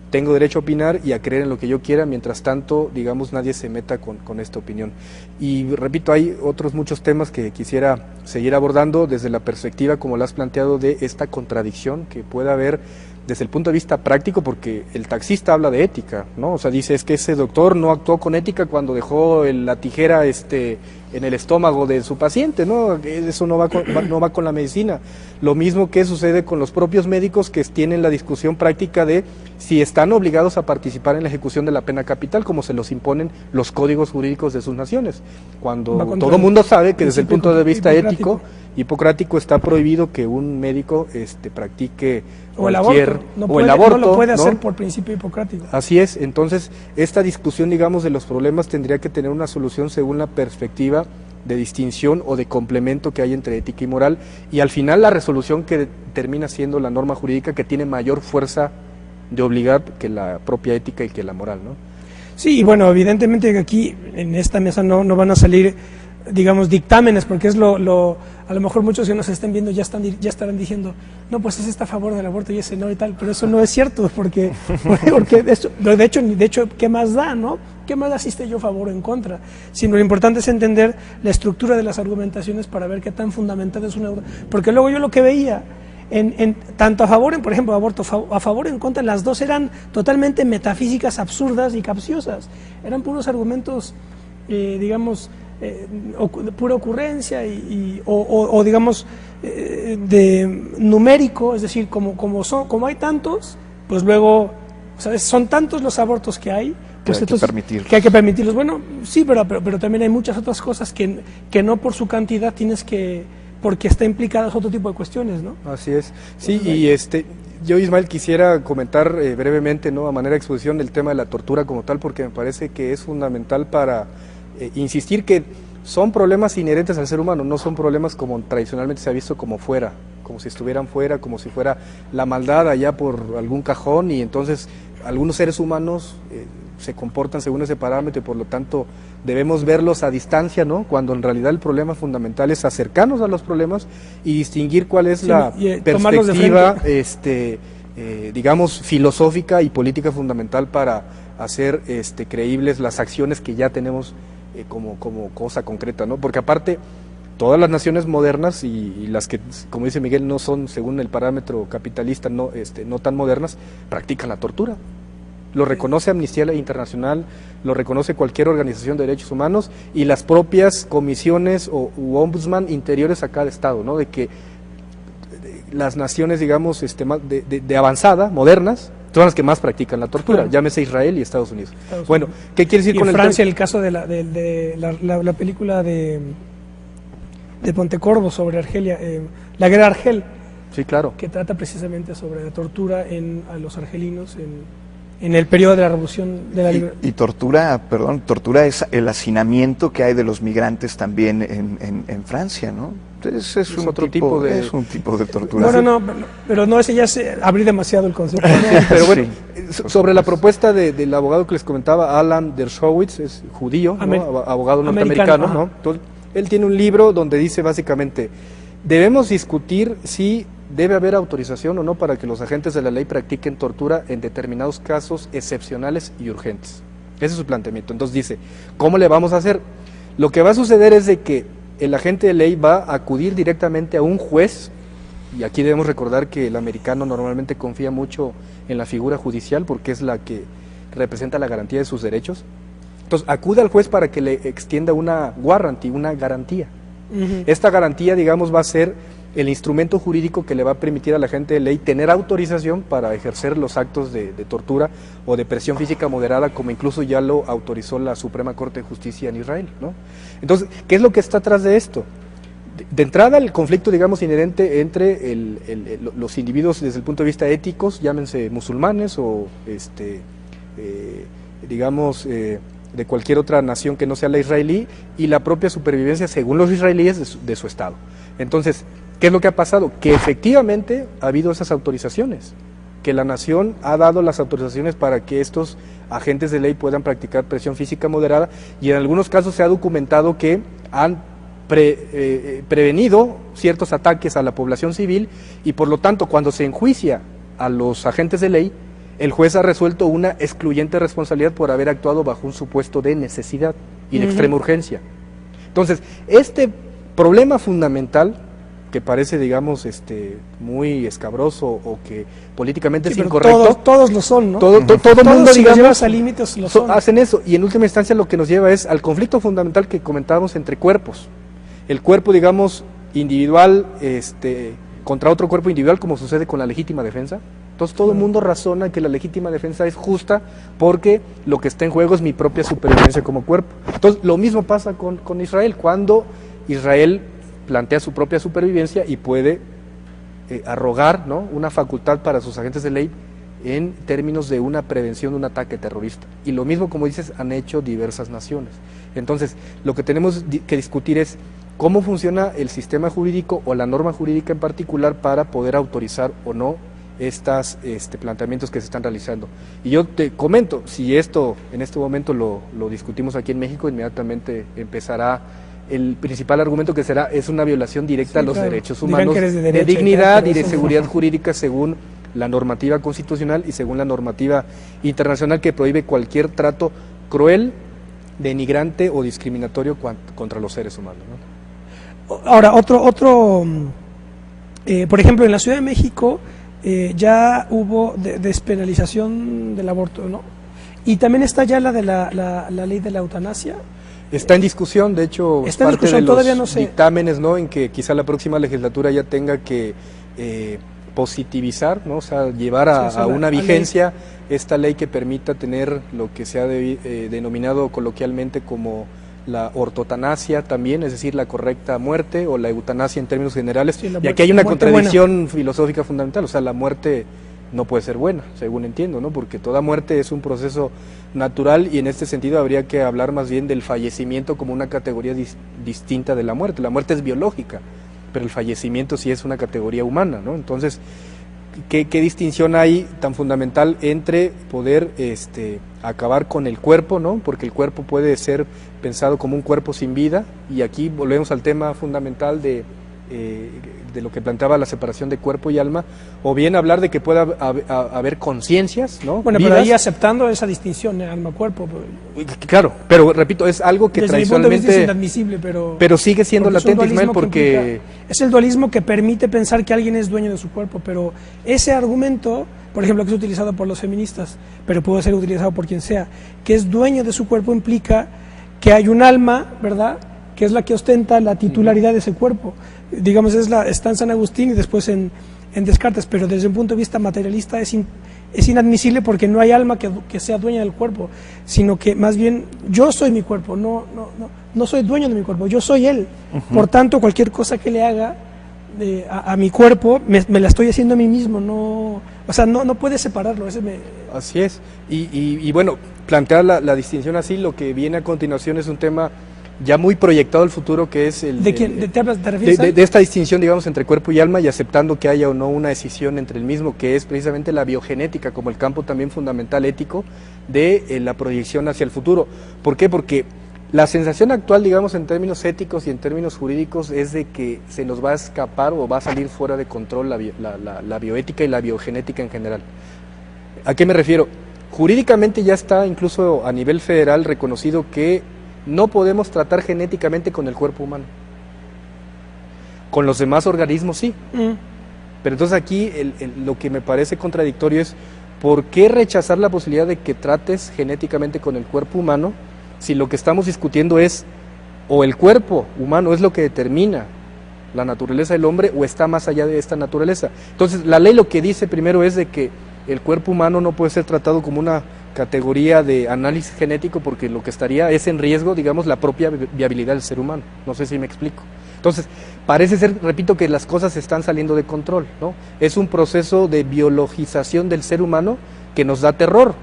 Tengo derecho a opinar y a creer en lo que yo quiera, mientras tanto, digamos, nadie se meta con esta opinión. Y repito, hay otros muchos temas que quisiera seguir abordando desde la perspectiva, como lo has planteado, de esta contradicción que puede haber desde el punto de vista práctico, porque el taxista habla de ética, ¿no? O sea, dice, es que ese doctor no actuó con ética cuando dejó la tijera en el estómago de su paciente, ¿no? Eso no va con la medicina. Lo mismo que sucede con los propios médicos que tienen la discusión práctica de si están obligados a participar en la ejecución de la pena capital, como se los imponen los códigos jurídicos de sus naciones, cuando todo el mundo sabe que desde el punto de vista ético, hipocrático, está prohibido que un médico practique o el aborto, no lo puede hacer, ¿no?, por principio hipocrático. Así es. Entonces esta discusión, digamos, de los problemas tendría que tener una solución según la perspectiva de distinción o de complemento que hay entre ética y moral, y al final la resolución que termina siendo la norma jurídica, que tiene mayor fuerza de obligar que la propia ética y que la moral, ¿no? Sí, y bueno, evidentemente que aquí en esta mesa no van a salir, digamos, dictámenes, porque es a lo mejor muchos que nos estén viendo ya estarán diciendo, no, pues ese está a favor del aborto y ese no y tal, pero eso no es cierto, porque eso, de hecho, ¿qué más da, no? ¿Qué más da si esté yo a favor o en contra? Sino lo importante es entender la estructura de las argumentaciones para ver qué tan fundamental es una, porque luego yo lo que veía tanto a favor, por ejemplo, aborto, a favor o en contra, las dos eran totalmente metafísicas, absurdas y capciosas, eran puros argumentos, digamos, pura ocurrencia o digamos de numérico, es decir, como hay tantos, pues luego, ¿sabes?, son tantos los abortos que hay, pues que hay que permitirlos. Bueno, sí, pero también hay muchas otras cosas que no por su cantidad porque está implicadas otro tipo de cuestiones, ¿no? Así es. Sí, y yo, Ismael, quisiera comentar brevemente, ¿no?, a manera de exposición, el tema de la tortura como tal, porque me parece que es fundamental para insistir que son problemas inherentes al ser humano, no son problemas como tradicionalmente se ha visto como fuera, como si estuvieran fuera, como si fuera la maldad allá por algún cajón, y entonces algunos seres humanos se comportan según ese parámetro y por lo tanto debemos verlos a distancia, ¿no?, cuando en realidad el problema fundamental es acercarnos a los problemas y distinguir cuál es la perspectiva digamos, filosófica y política fundamental para hacer creíbles las acciones que ya tenemos como cosa concreta, ¿no? Porque aparte, todas las naciones modernas y las que, como dice Miguel, no son según el parámetro capitalista, no tan modernas, practican la tortura. Lo reconoce Amnistía Internacional, lo reconoce cualquier organización de derechos humanos y las propias comisiones u ombudsman interiores a cada estado, ¿no? De que las naciones, digamos, de avanzada, modernas, son las que más practican la tortura, claro. Llámese Israel y Estados Unidos. Bueno, ¿qué quiere decir y con Francia, el caso de la película de Pontecorvo sobre Argelia, la guerra de Argel? Sí, claro. Que trata precisamente sobre la tortura a los argelinos en el periodo de la Revolución de la Libertad. Y tortura es el hacinamiento que hay de los migrantes también en Francia, ¿no? Entonces es un tipo de tortura. Bueno, pero no, ese ya es abrir demasiado el concepto. ¿No? Pero bueno, sobre la propuesta del abogado que les comentaba, Alan Dershowitz, es judío, ¿no?, abogado norteamericano, ¿no? Entonces, él tiene un libro donde dice básicamente, debemos discutir si debe haber autorización o no para que los agentes de la ley practiquen tortura en determinados casos excepcionales y urgentes. Ese es su planteamiento. Entonces dice, ¿cómo le vamos a hacer? Lo que va a suceder es de que el agente de ley va a acudir directamente a un juez, y aquí debemos recordar que el americano normalmente confía mucho en la figura judicial porque es la que representa la garantía de sus derechos. Entonces acude al juez para que le extienda una warranty, una garantía. Esta garantía, digamos, va a ser el instrumento jurídico que le va a permitir al agente de ley tener autorización para ejercer los actos de tortura o de presión física moderada, como incluso ya lo autorizó la Suprema Corte de Justicia en Israel, ¿no? Entonces, ¿qué es lo que está atrás de esto? De entrada, el conflicto, digamos, inherente entre los individuos desde el punto de vista éticos, llámense musulmanes o, de cualquier otra nación que no sea la israelí, y la propia supervivencia, según los israelíes, de su Estado. Entonces, ¿qué es lo que ha pasado? Que efectivamente ha habido esas autorizaciones, que la nación ha dado las autorizaciones para que estos agentes de ley puedan practicar presión física moderada, y en algunos casos se ha documentado que han prevenido ciertos ataques a la población civil, y por lo tanto, cuando se enjuicia a los agentes de ley, el juez ha resuelto una excluyente responsabilidad por haber actuado bajo un supuesto de necesidad y de extrema urgencia. Entonces, este problema fundamental que parece, digamos, muy escabroso o que políticamente es pero incorrecto. Todos lo son, ¿no? Todo Todos, mundo, si digamos, los llevas a límites, lo son. hacen eso, y en última instancia lo que nos lleva es al conflicto fundamental que comentábamos entre cuerpos. El cuerpo, digamos, individual, contra otro cuerpo individual, como sucede con la legítima defensa. Entonces todo el mundo razona que la legítima defensa es justa porque lo que está en juego es mi propia supervivencia como cuerpo. Entonces lo mismo pasa con Israel, cuando Israel plantea su propia supervivencia y puede arrogar, ¿no?, una facultad para sus agentes de ley en términos de una prevención de un ataque terrorista. Y lo mismo, como dices, han hecho diversas naciones. Entonces, lo que tenemos que discutir es cómo funciona el sistema jurídico o la norma jurídica en particular para poder autorizar o no estos planteamientos que se están realizando. Y yo te comento, si esto en este momento lo discutimos aquí en México, inmediatamente empezará el principal argumento que es una violación directa a los derechos humanos, de dignidad y de seguridad jurídica según la normativa constitucional y según la normativa internacional que prohíbe cualquier trato cruel, denigrante o discriminatorio contra los seres humanos, ¿no? Ahora, por ejemplo, en la Ciudad de México ya hubo despenalización del aborto, ¿no? Y también está ya la de la ley de la eutanasia. Está en discusión, de hecho, está en parte discusión, de los todavía no sé. dictámenes, ¿no?, en que quizá la próxima legislatura ya tenga que positivizar, ¿no?, o sea, llevar a una vigencia esta ley que permita tener lo que se ha denominado coloquialmente como la ortotanasia también, es decir, la correcta muerte o la eutanasia en términos generales. Sí, y aquí hay una contradicción filosófica fundamental, o sea, la muerte no puede ser buena, según entiendo, ¿no?, porque toda muerte es un proceso natural y en este sentido habría que hablar más bien del fallecimiento como una categoría distinta de la muerte. La muerte es biológica, pero el fallecimiento sí es una categoría humana, ¿no? Entonces, ¿qué distinción hay tan fundamental entre poder acabar con el cuerpo, ¿no?, porque el cuerpo puede ser pensado como un cuerpo sin vida, y aquí volvemos al tema fundamental de lo que planteaba la separación de cuerpo y alma, o bien hablar de que pueda haber conciencias, ¿no? Bueno, vidas, pero ahí aceptando esa distinción, alma-cuerpo. Claro, pero repito, es algo que desde tradicionalmente... mi punto de vista es inadmisible, pero sigue siendo latente, Ismael, porque... Es el dualismo que permite pensar que alguien es dueño de su cuerpo, pero ese argumento, por ejemplo, que es utilizado por los feministas, pero puede ser utilizado por quien sea, que es dueño de su cuerpo, implica que hay un alma, ¿verdad?, que es la que ostenta la titularidad de ese cuerpo. Digamos, está en San Agustín y después en Descartes, pero desde un punto de vista materialista es inadmisible porque no hay alma que sea dueña del cuerpo, sino que más bien yo soy mi cuerpo, no soy dueño de mi cuerpo, yo soy él. Por tanto, cualquier cosa que le haga a mi cuerpo, me la estoy haciendo a mí mismo, no puedes separarlo. Así es, y bueno, plantear la distinción así, lo que viene a continuación es un tema ya muy proyectado al futuro, que es de esta distinción, digamos, entre cuerpo y alma, y aceptando que haya o no una decisión entre el mismo, que es precisamente la biogenética como el campo también fundamental ético de la proyección hacia el futuro. ¿Por qué? Porque la sensación actual, digamos, en términos éticos y en términos jurídicos, es de que se nos va a escapar o va a salir fuera de control la bioética y la biogenética en general. ¿A qué me refiero? Jurídicamente ya está, incluso a nivel federal, reconocido que no podemos tratar genéticamente con el cuerpo humano. Con los demás organismos sí. Pero entonces aquí lo que me parece contradictorio es ¿por qué rechazar la posibilidad de que trates genéticamente con el cuerpo humano si lo que estamos discutiendo es o el cuerpo humano es lo que determina la naturaleza del hombre o está más allá de esta naturaleza? Entonces la ley lo que dice primero es de que el cuerpo humano no puede ser tratado como una categoría de análisis genético porque lo que estaría es en riesgo, digamos, la propia viabilidad del ser humano. No sé si me explico. Entonces, parece ser, repito, que las cosas están saliendo de control, ¿no? Es un proceso de biologización del ser humano que nos da terror,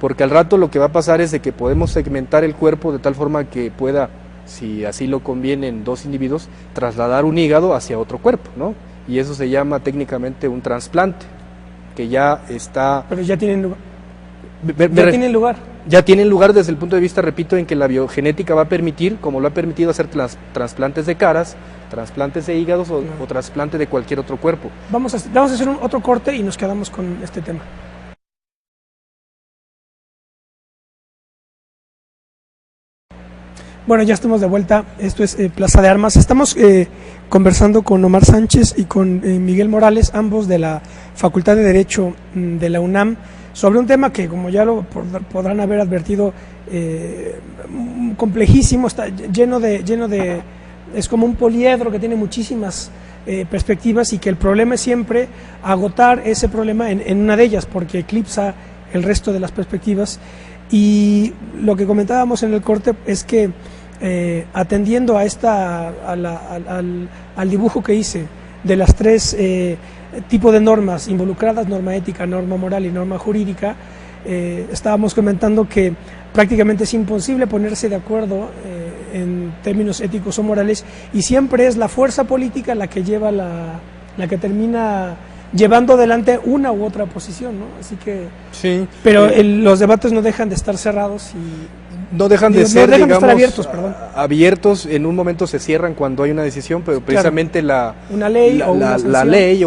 porque al rato lo que va a pasar es de que podemos segmentar el cuerpo de tal forma que pueda, si así lo convienen dos individuos, trasladar un hígado hacia otro cuerpo, ¿no? Y eso se llama técnicamente un trasplante, que ya está... Pero ya tienen lugar. Ya tienen lugar. Ya tienen lugar desde el punto de vista, repito, en que la biogenética va a permitir, como lo ha permitido hacer trasplantes de caras, trasplantes de hígados o trasplante de cualquier otro cuerpo. Vamos a hacer otro corte y nos quedamos con este tema. Bueno, ya estamos de vuelta, esto es Plaza de Armas. Estamos conversando con Omar Sánchez y con Miguel Morales, ambos de la Facultad de Derecho de la UNAM, sobre un tema que, como ya lo podrán haber advertido, complejísimo, está lleno de es como un poliedro que tiene muchísimas perspectivas, y que el problema es siempre agotar ese problema en una de ellas, porque eclipsa el resto de las perspectivas. Y lo que comentábamos en el corte es que atendiendo a al dibujo que hice de las tres tipos de normas involucradas, norma ética, norma moral y norma jurídica, estábamos comentando que prácticamente es imposible ponerse de acuerdo en términos éticos o morales, y siempre es la fuerza política la que lleva la que termina llevando adelante una u otra posición, ¿no? Así que sí, pero los debates no dejan de estar cerrados y no dejan de ser, no dejan digamos, de estar abiertos, perdón. Abiertos, en un momento se cierran cuando hay una decisión, pero precisamente claro, una ley o una la ley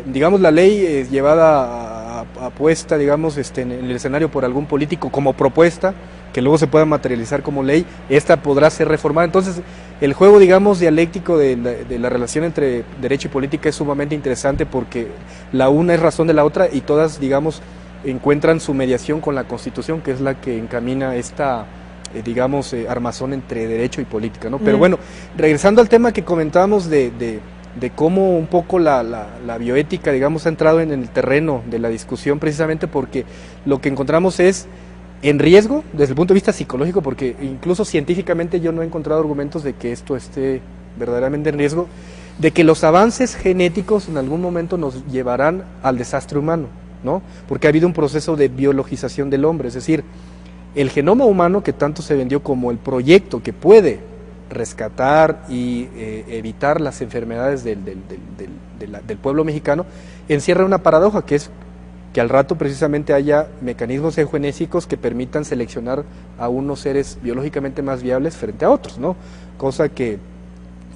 digamos la ley llevada a puesta, digamos, en el escenario por algún político como propuesta, que luego se pueda materializar como ley, esta podrá ser reformada. Entonces, el juego, digamos, dialéctico de la relación entre derecho y política es sumamente interesante, porque la una es razón de la otra y todas, digamos, encuentran su mediación con la Constitución, que es la que encamina esta, digamos, armazón entre derecho y política, ¿no? Pero bueno, regresando al tema que comentábamos de cómo un poco la bioética, digamos, ha entrado en el terreno de la discusión, precisamente porque lo que encontramos es en riesgo desde el punto de vista psicológico, porque incluso científicamente yo no he encontrado argumentos de que esto esté verdaderamente en riesgo, de que los avances genéticos en algún momento nos llevarán al desastre humano, ¿no? Porque ha habido un proceso de biologización del hombre, es decir, el genoma humano, que tanto se vendió como el proyecto que puede rescatar y evitar las enfermedades del pueblo mexicano, encierra una paradoja, que es que al rato precisamente haya mecanismos eugenésicos que permitan seleccionar a unos seres biológicamente más viables frente a otros, ¿no? Cosa que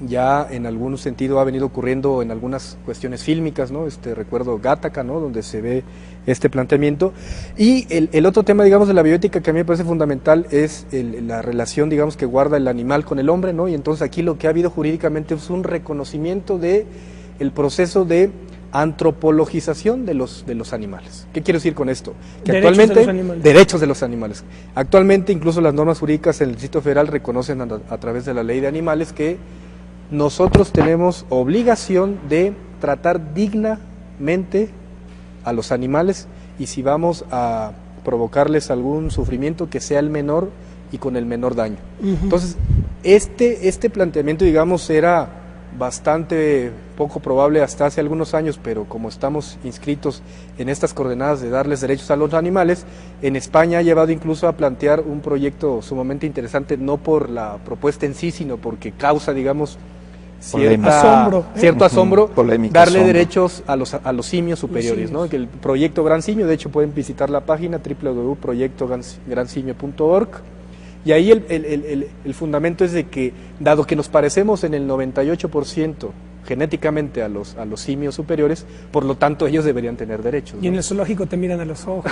ya en algún sentido ha venido ocurriendo en algunas cuestiones fílmicas, ¿no? Recuerdo Gattaca, ¿no? Donde se ve este planteamiento. Y el otro tema, digamos, de la bioética que a mí me parece fundamental es la relación, digamos, que guarda el animal con el hombre, ¿no? Y entonces aquí lo que ha habido jurídicamente es un reconocimiento de el proceso de antropologización de los animales. ¿Qué quiero decir con esto? Que derechos de los animales. Actualmente incluso las normas jurídicas en el Distrito Federal reconocen a través de la Ley de Animales que nosotros tenemos obligación de tratar dignamente a los animales, y si vamos a provocarles algún sufrimiento, que sea el menor y con el menor daño. Entonces, este planteamiento, digamos, era bastante poco probable hasta hace algunos años, pero como estamos inscritos en estas coordenadas de darles derechos a los animales, en España ha llevado incluso a plantear un proyecto sumamente interesante, no por la propuesta en sí, sino porque causa, digamos, cierto asombro, darle derechos a los simios superiores, ¿no? Que el proyecto Gran Simio, de hecho pueden visitar la página www.proyectoGranSimio.org, y ahí el fundamento es de que, dado que nos parecemos en el 98% genéticamente a los simios superiores, por lo tanto ellos deberían tener derechos, ¿no? Y en el zoológico te miran a los ojos.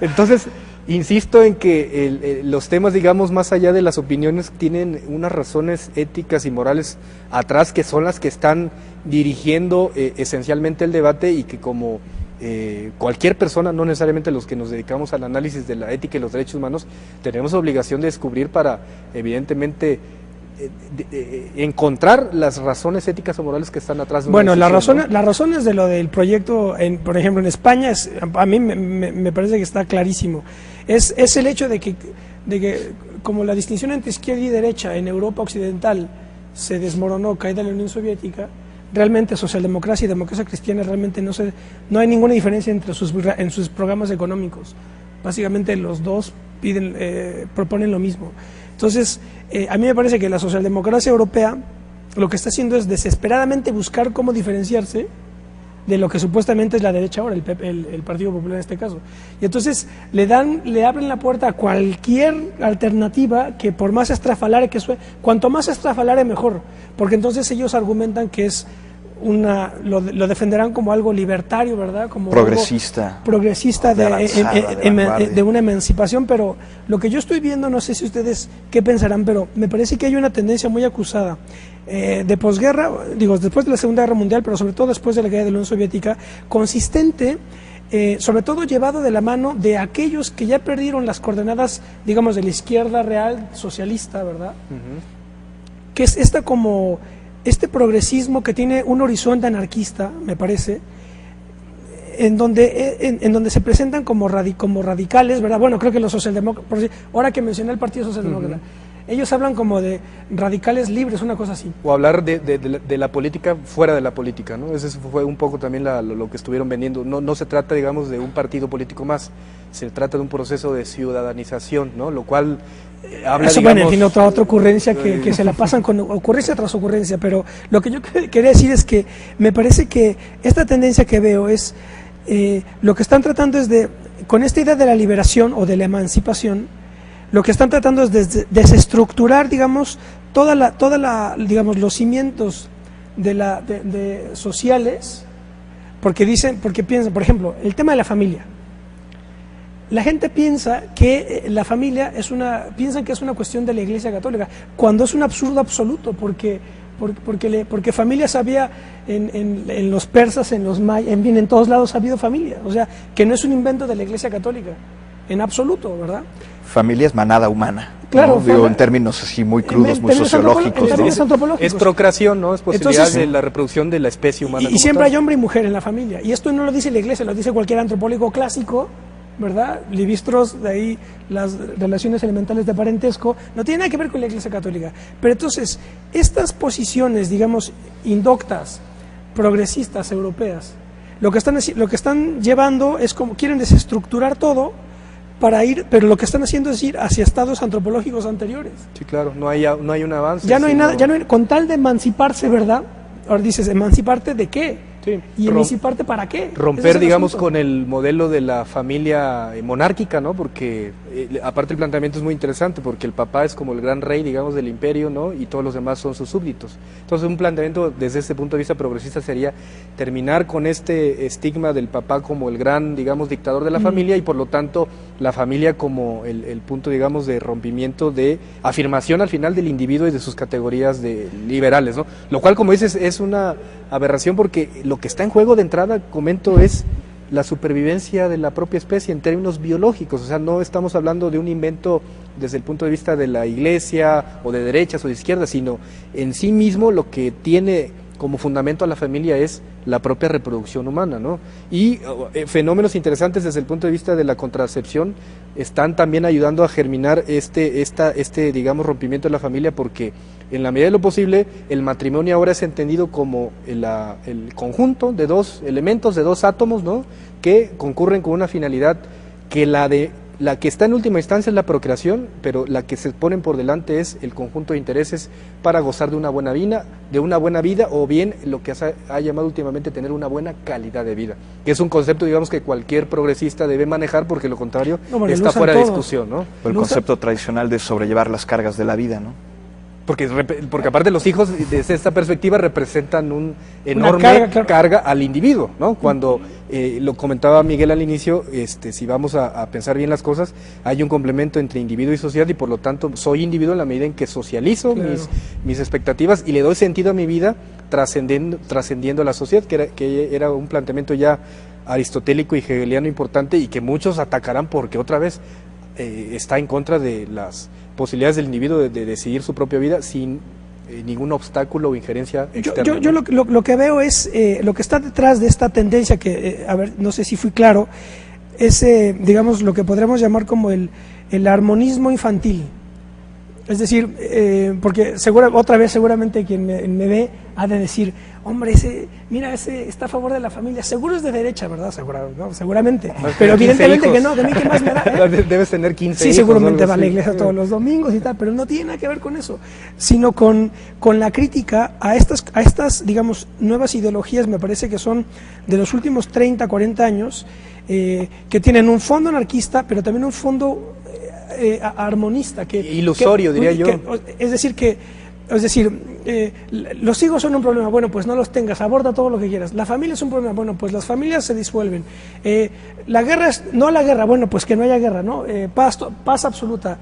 Entonces, insisto en que los temas, digamos, más allá de las opiniones, tienen unas razones éticas y morales atrás, que son las que están dirigiendo esencialmente el debate, y que como cualquier persona, no necesariamente los que nos dedicamos al análisis de la ética y los derechos humanos, tenemos obligación de descubrir para, evidentemente, encontrar las razones éticas o morales que están atrás de una decisión, ¿no? Las razones de lo del proyecto, por ejemplo, en España, a mí me parece que está clarísimo. Es el hecho de que como la distinción entre izquierda y derecha en Europa occidental se desmoronó, caída de la Unión Soviética, realmente socialdemocracia y democracia cristiana realmente no hay ninguna diferencia entre en sus programas económicos. Básicamente los dos proponen lo mismo. Entonces, a mí me parece que la socialdemocracia europea lo que está haciendo es desesperadamente buscar cómo diferenciarse de lo que supuestamente es la derecha ahora, el Partido Popular en este caso. Y entonces le abren la puerta a cualquier alternativa que, por más estrafalaria que suene, cuanto más estrafalaria mejor, porque entonces ellos argumentan que es lo defenderán como algo libertario, ¿verdad? Como progresista. Algo progresista de una emancipación, pero lo que yo estoy viendo, no sé si ustedes qué pensarán, pero me parece que hay una tendencia muy acusada de posguerra, digo, después de la Segunda Guerra Mundial, pero sobre todo después de la caída de la Unión Soviética, consistente, sobre todo llevado de la mano de aquellos que ya perdieron las coordenadas, digamos, de la izquierda real socialista, ¿verdad? Que es este progresismo que tiene un horizonte anarquista, me parece, en donde se presentan como radicales, ¿verdad? Bueno, creo que los socialdemócratas, ahora que mencioné el Partido Socialdemócrata, ellos hablan como de radicales libres, una cosa así. O hablar de la política fuera de la política, ¿no? Ese fue un poco también lo que estuvieron vendiendo. No se trata, digamos, de un partido político más, se trata de un proceso de ciudadanización, ¿no? Lo cual habla, eso, digamos... bueno, en fin, otra ocurrencia que se la pasan con ocurrencia tras ocurrencia, pero lo que yo quería decir es que me parece que esta tendencia que veo es, lo que están tratando es con esta idea de la liberación o de la emancipación, lo que están tratando es de desestructurar, digamos, digamos, los cimientos de sociales, porque piensan, por ejemplo, el tema de la familia. La gente piensa que la familia piensan que es una cuestión de la Iglesia Católica, cuando es un absurdo absoluto, porque familias había en los persas, en los mayas, en todos lados ha habido familia, o sea, que no es un invento de la Iglesia Católica, en absoluto, ¿verdad? Familia es manada humana. Claro, ¿no? Digo, en términos así muy crudos, muy sociológicos. Es procreación, ¿no? Es posibilidad de la reproducción de la especie humana. Y siempre hay hombre y mujer en la familia. Y esto no lo dice la Iglesia, lo dice cualquier antropólogo clásico, ¿verdad? Livistros, de ahí las relaciones elementales de parentesco, no tiene nada que ver con la Iglesia Católica. Pero entonces, estas posiciones, digamos, indoctas, progresistas, europeas, lo que están llevando es como quieren desestructurar todo, pero lo que están haciendo es ir hacia estados antropológicos anteriores. Sí, claro, no hay un avance. Ya no hay nada, con tal de emanciparse, ¿verdad? Ahora dices, ¿emanciparte de qué? Sí. ¿Y emanciparte para qué? Romper, digamos, con el modelo de la familia monárquica, ¿no? Porque, aparte el planteamiento es muy interesante, porque el papá es como el gran rey, digamos, del imperio, ¿no? Y todos los demás son sus súbditos. Entonces, un planteamiento desde este punto de vista progresista sería terminar con este estigma del papá como el gran, digamos, dictador de la familia, y por lo tanto, la familia como el punto, digamos, de rompimiento, de afirmación al final del individuo y de sus categorías liberales, ¿no? Lo cual, como dices, es una aberración, porque lo que está en juego de entrada, comento, es la supervivencia de la propia especie en términos biológicos. O sea, no estamos hablando de un invento desde el punto de vista de la Iglesia o de derechas o de izquierdas, sino en sí mismo lo que tiene como fundamento a la familia es la propia reproducción humana, ¿no? Y fenómenos interesantes desde el punto de vista de la contracepción están también ayudando a germinar este digamos, rompimiento de la familia, porque en la medida de lo posible el matrimonio ahora es entendido como el conjunto de dos elementos, de dos átomos, ¿no? Que concurren con una finalidad que la que está en última instancia es la procreación, pero la que se ponen por delante es el conjunto de intereses para gozar de una buena vida, o bien lo que ha llamado últimamente tener una buena calidad de vida, que es un concepto, digamos, que cualquier progresista debe manejar, porque lo contrario está fuera de discusión, ¿no? El concepto tradicional de sobrellevar las cargas de la vida, ¿no? Porque aparte los hijos, desde esta perspectiva, representan un enorme carga al individuo, ¿no? Cuando lo comentaba Miguel al inicio, si vamos a pensar bien las cosas, hay un complemento entre individuo y sociedad, y por lo tanto soy individuo en la medida en que socializo mis expectativas y le doy sentido a mi vida trascendiendo a la sociedad, que era un planteamiento ya aristotélico y hegeliano importante, y que muchos atacarán porque otra vez está en contra de las posibilidades del individuo de decidir su propia vida sin ningún obstáculo o injerencia externa. Yo lo que veo es, lo que está detrás de esta tendencia, que, a ver, no sé si fui claro, es, digamos, lo que podríamos llamar como el armonismo infantil. Es decir, porque otra vez seguramente quien me ve ha de decir, hombre, ese está a favor de la familia, seguro es de derecha, ¿verdad? Seguramente, pero evidentemente que no, de mí qué más me da, ¿eh? Debes tener 15 sí, hijos. Sí, seguramente va a la iglesia todos los domingos y tal, pero no tiene nada que ver con eso, sino con la crítica a estas, digamos, nuevas ideologías, me parece que son de los últimos 30, 40 años, que tienen un fondo anarquista, pero también un fondo armonista, ilusorio, diría yo. Es decir, que Es decir, los hijos son un problema, bueno, pues no los tengas, aborda todo lo que quieras. La familia es un problema, bueno, pues las familias se disuelven. La guerra es, no la guerra, bueno, pues que no haya guerra, ¿no? Paz absoluta.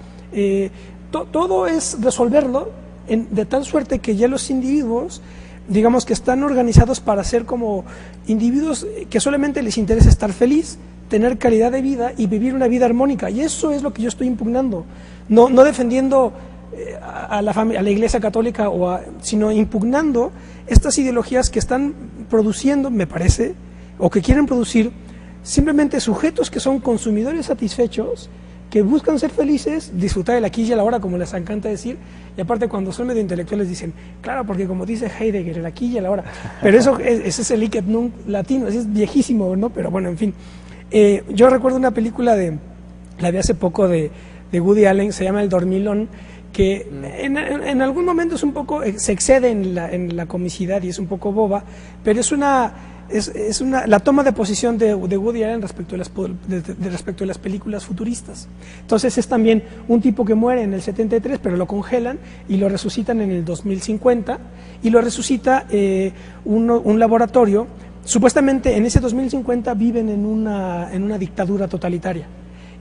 Todo es resolverlo de tal suerte que ya los individuos, digamos que están organizados para ser como individuos que solamente les interesa estar feliz, tener calidad de vida y vivir una vida armónica. Y eso es lo que yo estoy impugnando, no defendiendo a la Iglesia Católica, sino impugnando estas ideologías que están produciendo, me parece, o que quieren producir simplemente sujetos que son consumidores satisfechos, que buscan ser felices, disfrutar del aquí y el ahora, como les encanta decir, y aparte cuando son medio intelectuales dicen, claro, porque como dice Heidegger, el aquí y el ahora, pero ese es el hic et nunc latino, ese es viejísimo, ¿no? Pero bueno, en fin. Yo recuerdo una película la vi hace poco de Woody Allen, se llama El Dormilón, que en algún momento es un poco, se excede en la comicidad y es un poco boba, pero es la toma de posición de Woody Allen respecto de las películas futuristas. Entonces es también un tipo que muere en el 73, pero lo congelan y lo resucitan en el 2050, y lo resucita un laboratorio. Supuestamente en ese 2050 viven en una dictadura totalitaria.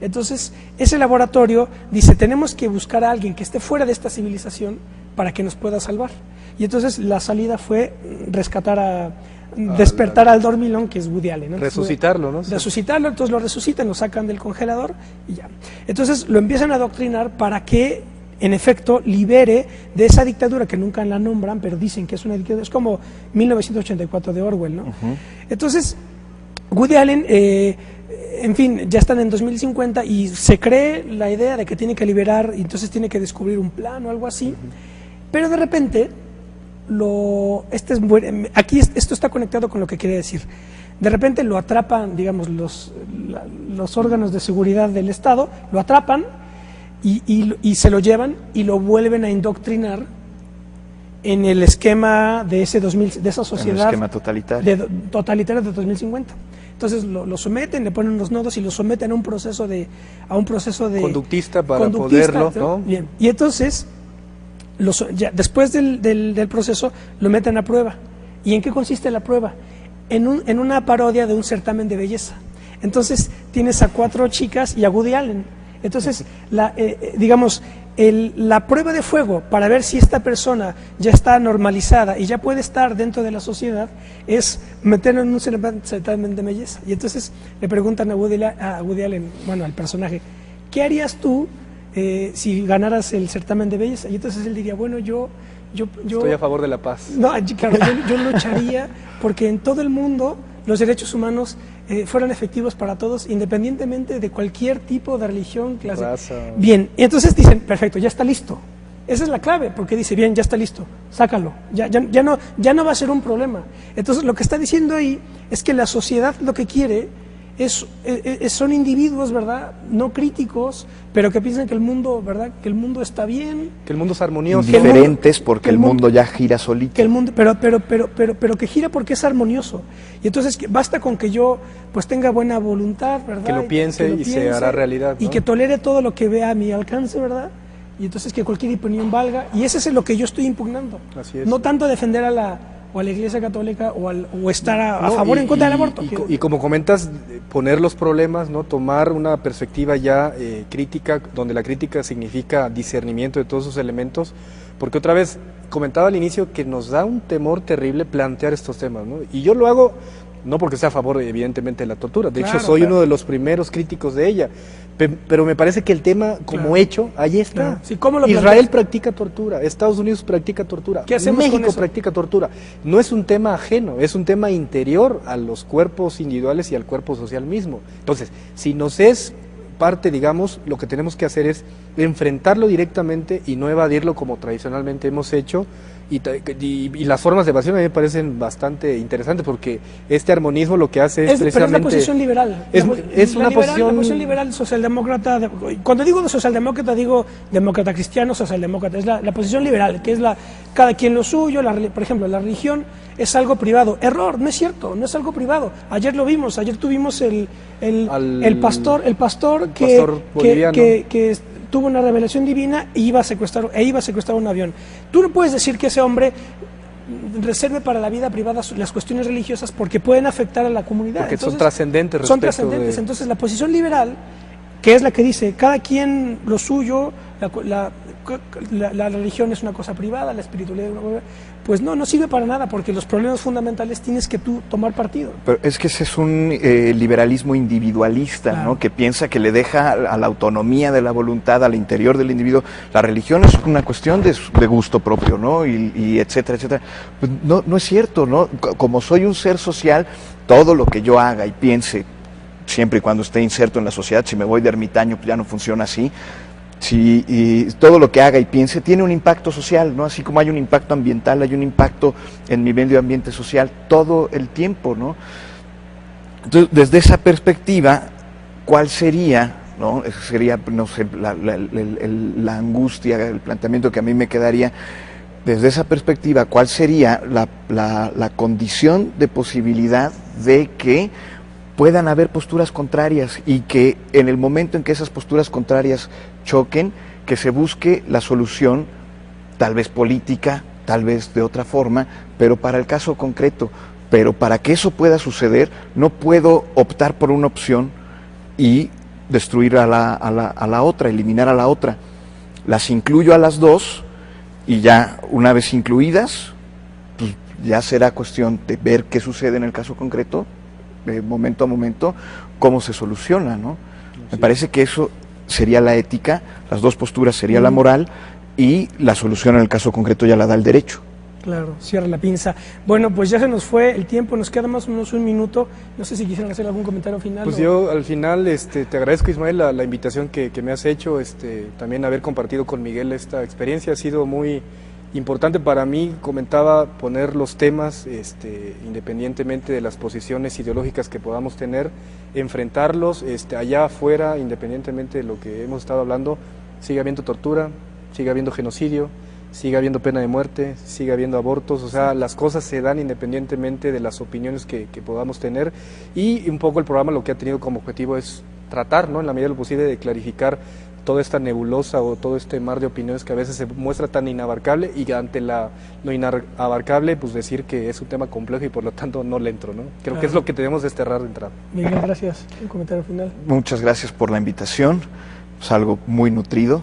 Entonces, ese laboratorio dice, tenemos que buscar a alguien que esté fuera de esta civilización para que nos pueda salvar. Y entonces la salida fue despertar al dormilón, que es Woody Allen, ¿no? Resucitarlo, ¿no? Resucitarlo, entonces lo resucitan, lo sacan del congelador y ya. Entonces lo empiezan a adoctrinar para que, en efecto, libere de esa dictadura que nunca la nombran, pero dicen que es una dictadura, es como 1984 de Orwell, ¿no? Entonces, Woody Allen, en fin, ya están en 2050 y se cree la idea de que tiene que liberar, y entonces tiene que descubrir un plan o algo así, pero de repente, esto está conectado con lo que quería decir. De repente lo atrapan, digamos, los órganos de seguridad del Estado, lo atrapan y se lo llevan y lo vuelven a indoctrinar en el esquema de de esa sociedad, el esquema totalitario. Totalitaria de 2050. Entonces lo someten, le ponen unos nodos y lo someten a un proceso de conductista para poderlo, ¿no? Bien. Y entonces después del proceso lo meten a prueba. ¿Y en qué consiste la prueba? En una parodia de un certamen de belleza. Entonces tienes a 4 chicas y a Woody Allen. Entonces, digamos, la prueba de fuego para ver si esta persona ya está normalizada y ya puede estar dentro de la sociedad es meterlo en un certamen de belleza. Y entonces le preguntan a Woody Allen, bueno, al personaje, ¿qué harías tú si ganaras el certamen de belleza? Y entonces él diría, bueno, yo estoy a favor de la paz. No, claro, yo lucharía porque en todo el mundo los derechos humanos fueran efectivos para todos, independientemente de cualquier tipo de religión, clase. Raza. Bien, y entonces dicen, perfecto, ya está listo. Esa es la clave, porque dice, bien, ya está listo, sácalo, ya no va a ser un problema. Entonces lo que está diciendo ahí es que la sociedad lo que quiere son individuos, ¿verdad?, no críticos, pero que piensan que el mundo, ¿verdad?, que el mundo está bien, que el mundo es armonioso, diferentes porque el mundo ya gira solito, que el mundo, pero que gira porque es armonioso. Y entonces basta con que yo pues tenga buena voluntad, ¿verdad?, que lo piense y se hará realidad, ¿no? Y que tolere todo lo que vea a mi alcance, ¿verdad? Y entonces que cualquier opinión valga, y ese es lo que yo estoy impugnando. Así es. No tanto defender a la Iglesia Católica o estar a favor o en contra del aborto. Y como comentas, poner los problemas, ¿no? Tomar una perspectiva ya crítica, donde la crítica significa discernimiento de todos esos elementos, porque otra vez comentaba al inicio que nos da un temor terrible plantear estos temas, ¿no? Y yo lo hago no porque sea a favor, evidentemente, de la tortura, de hecho soy uno de los primeros críticos de ella, pero me parece que el tema como hecho, ahí está. Sí, ¿cómo lo Israel practica tortura, Estados Unidos practica tortura, México practica tortura. No es un tema ajeno, es un tema interior a los cuerpos individuales y al cuerpo social mismo. Entonces, si nos es parte, digamos, lo que tenemos que hacer es enfrentarlo directamente y no evadirlo como tradicionalmente hemos hecho. Y las formas de evasión a mí me parecen bastante interesantes, porque este armonismo lo que hace es precisamente... Pero es la posición liberal. Es una posición... La posición liberal socialdemócrata, cuando digo de socialdemócrata digo demócrata cristiano, socialdemócrata, es la posición liberal, que es cada quien lo suyo, por ejemplo, la religión es algo privado. Error, no es cierto, no es algo privado. Ayer lo vimos, ayer tuvimos el pastor boliviano, que tuvo una revelación divina e iba a secuestrar un avión. Tú no puedes decir que ese hombre reserve para la vida privada las cuestiones religiosas porque pueden afectar a la comunidad. Porque entonces, son trascendentes. Son trascendentes. Entonces la posición liberal, que es la que dice cada quien lo suyo, la religión es una cosa privada, la espiritualidad es una cosa, pues no sirve para nada, porque los problemas fundamentales tienes que tú tomar partido. Pero es que ese es un liberalismo individualista, claro, ¿no? Que piensa que le deja a la autonomía de la voluntad al interior del individuo. La religión es una cuestión de gusto propio, ¿no? Y etcétera, etcétera. Pues no es cierto, ¿no? Como soy un ser social, todo lo que yo haga y piense, siempre y cuando esté inserto en la sociedad, si me voy de ermitaño, pues ya no funciona así. Y todo lo que haga y piense tiene un impacto social, ¿no? Así como hay un impacto ambiental, hay un impacto en mi medio ambiente social todo el tiempo, ¿no? Entonces, desde esa perspectiva, ¿cuál sería, no? Esa sería, no sé, la angustia, el planteamiento que a mí me quedaría. Desde esa perspectiva, ¿cuál sería la condición de posibilidad de que puedan haber posturas contrarias y que en el momento en que esas posturas contrarias choquen, que se busque la solución, tal vez política, tal vez de otra forma, pero para el caso concreto? Pero para que eso pueda suceder, no puedo optar por una opción y destruir a la otra, eliminar a la otra. Las incluyo a las dos y ya una vez incluidas, pues ya será cuestión de ver qué sucede en el caso concreto, de momento a momento, cómo se soluciona, ¿no? Sí. Me parece que eso sería la ética, las dos posturas sería la moral, y la solución en el caso concreto ya la da el derecho. Claro, cierra la pinza. Bueno, pues ya se nos fue el tiempo, nos queda más o menos un minuto. No sé si quisieran hacer algún comentario final. Pues yo al final te agradezco, Ismael, la invitación que me has hecho, también haber compartido con Miguel esta experiencia ha sido muy importante para mí. Comentaba poner los temas, independientemente de las posiciones ideológicas que podamos tener, enfrentarlos allá afuera, independientemente de lo que hemos estado hablando. Sigue habiendo tortura, sigue habiendo genocidio, sigue habiendo pena de muerte, sigue habiendo abortos, o sea, las cosas se dan independientemente de las opiniones que podamos tener, y un poco el programa lo que ha tenido como objetivo es tratar, ¿no?, en la medida de lo posible, de clarificar toda esta nebulosa o todo este mar de opiniones que a veces se muestra tan inabarcable, y ante lo inabarcable, pues decir que es un tema complejo y por lo tanto no le entro, ¿no? Creo que es lo que tenemos de desterrar de entrada. Miguel, gracias. Un comentario final. Muchas gracias por la invitación. Es algo muy nutrido,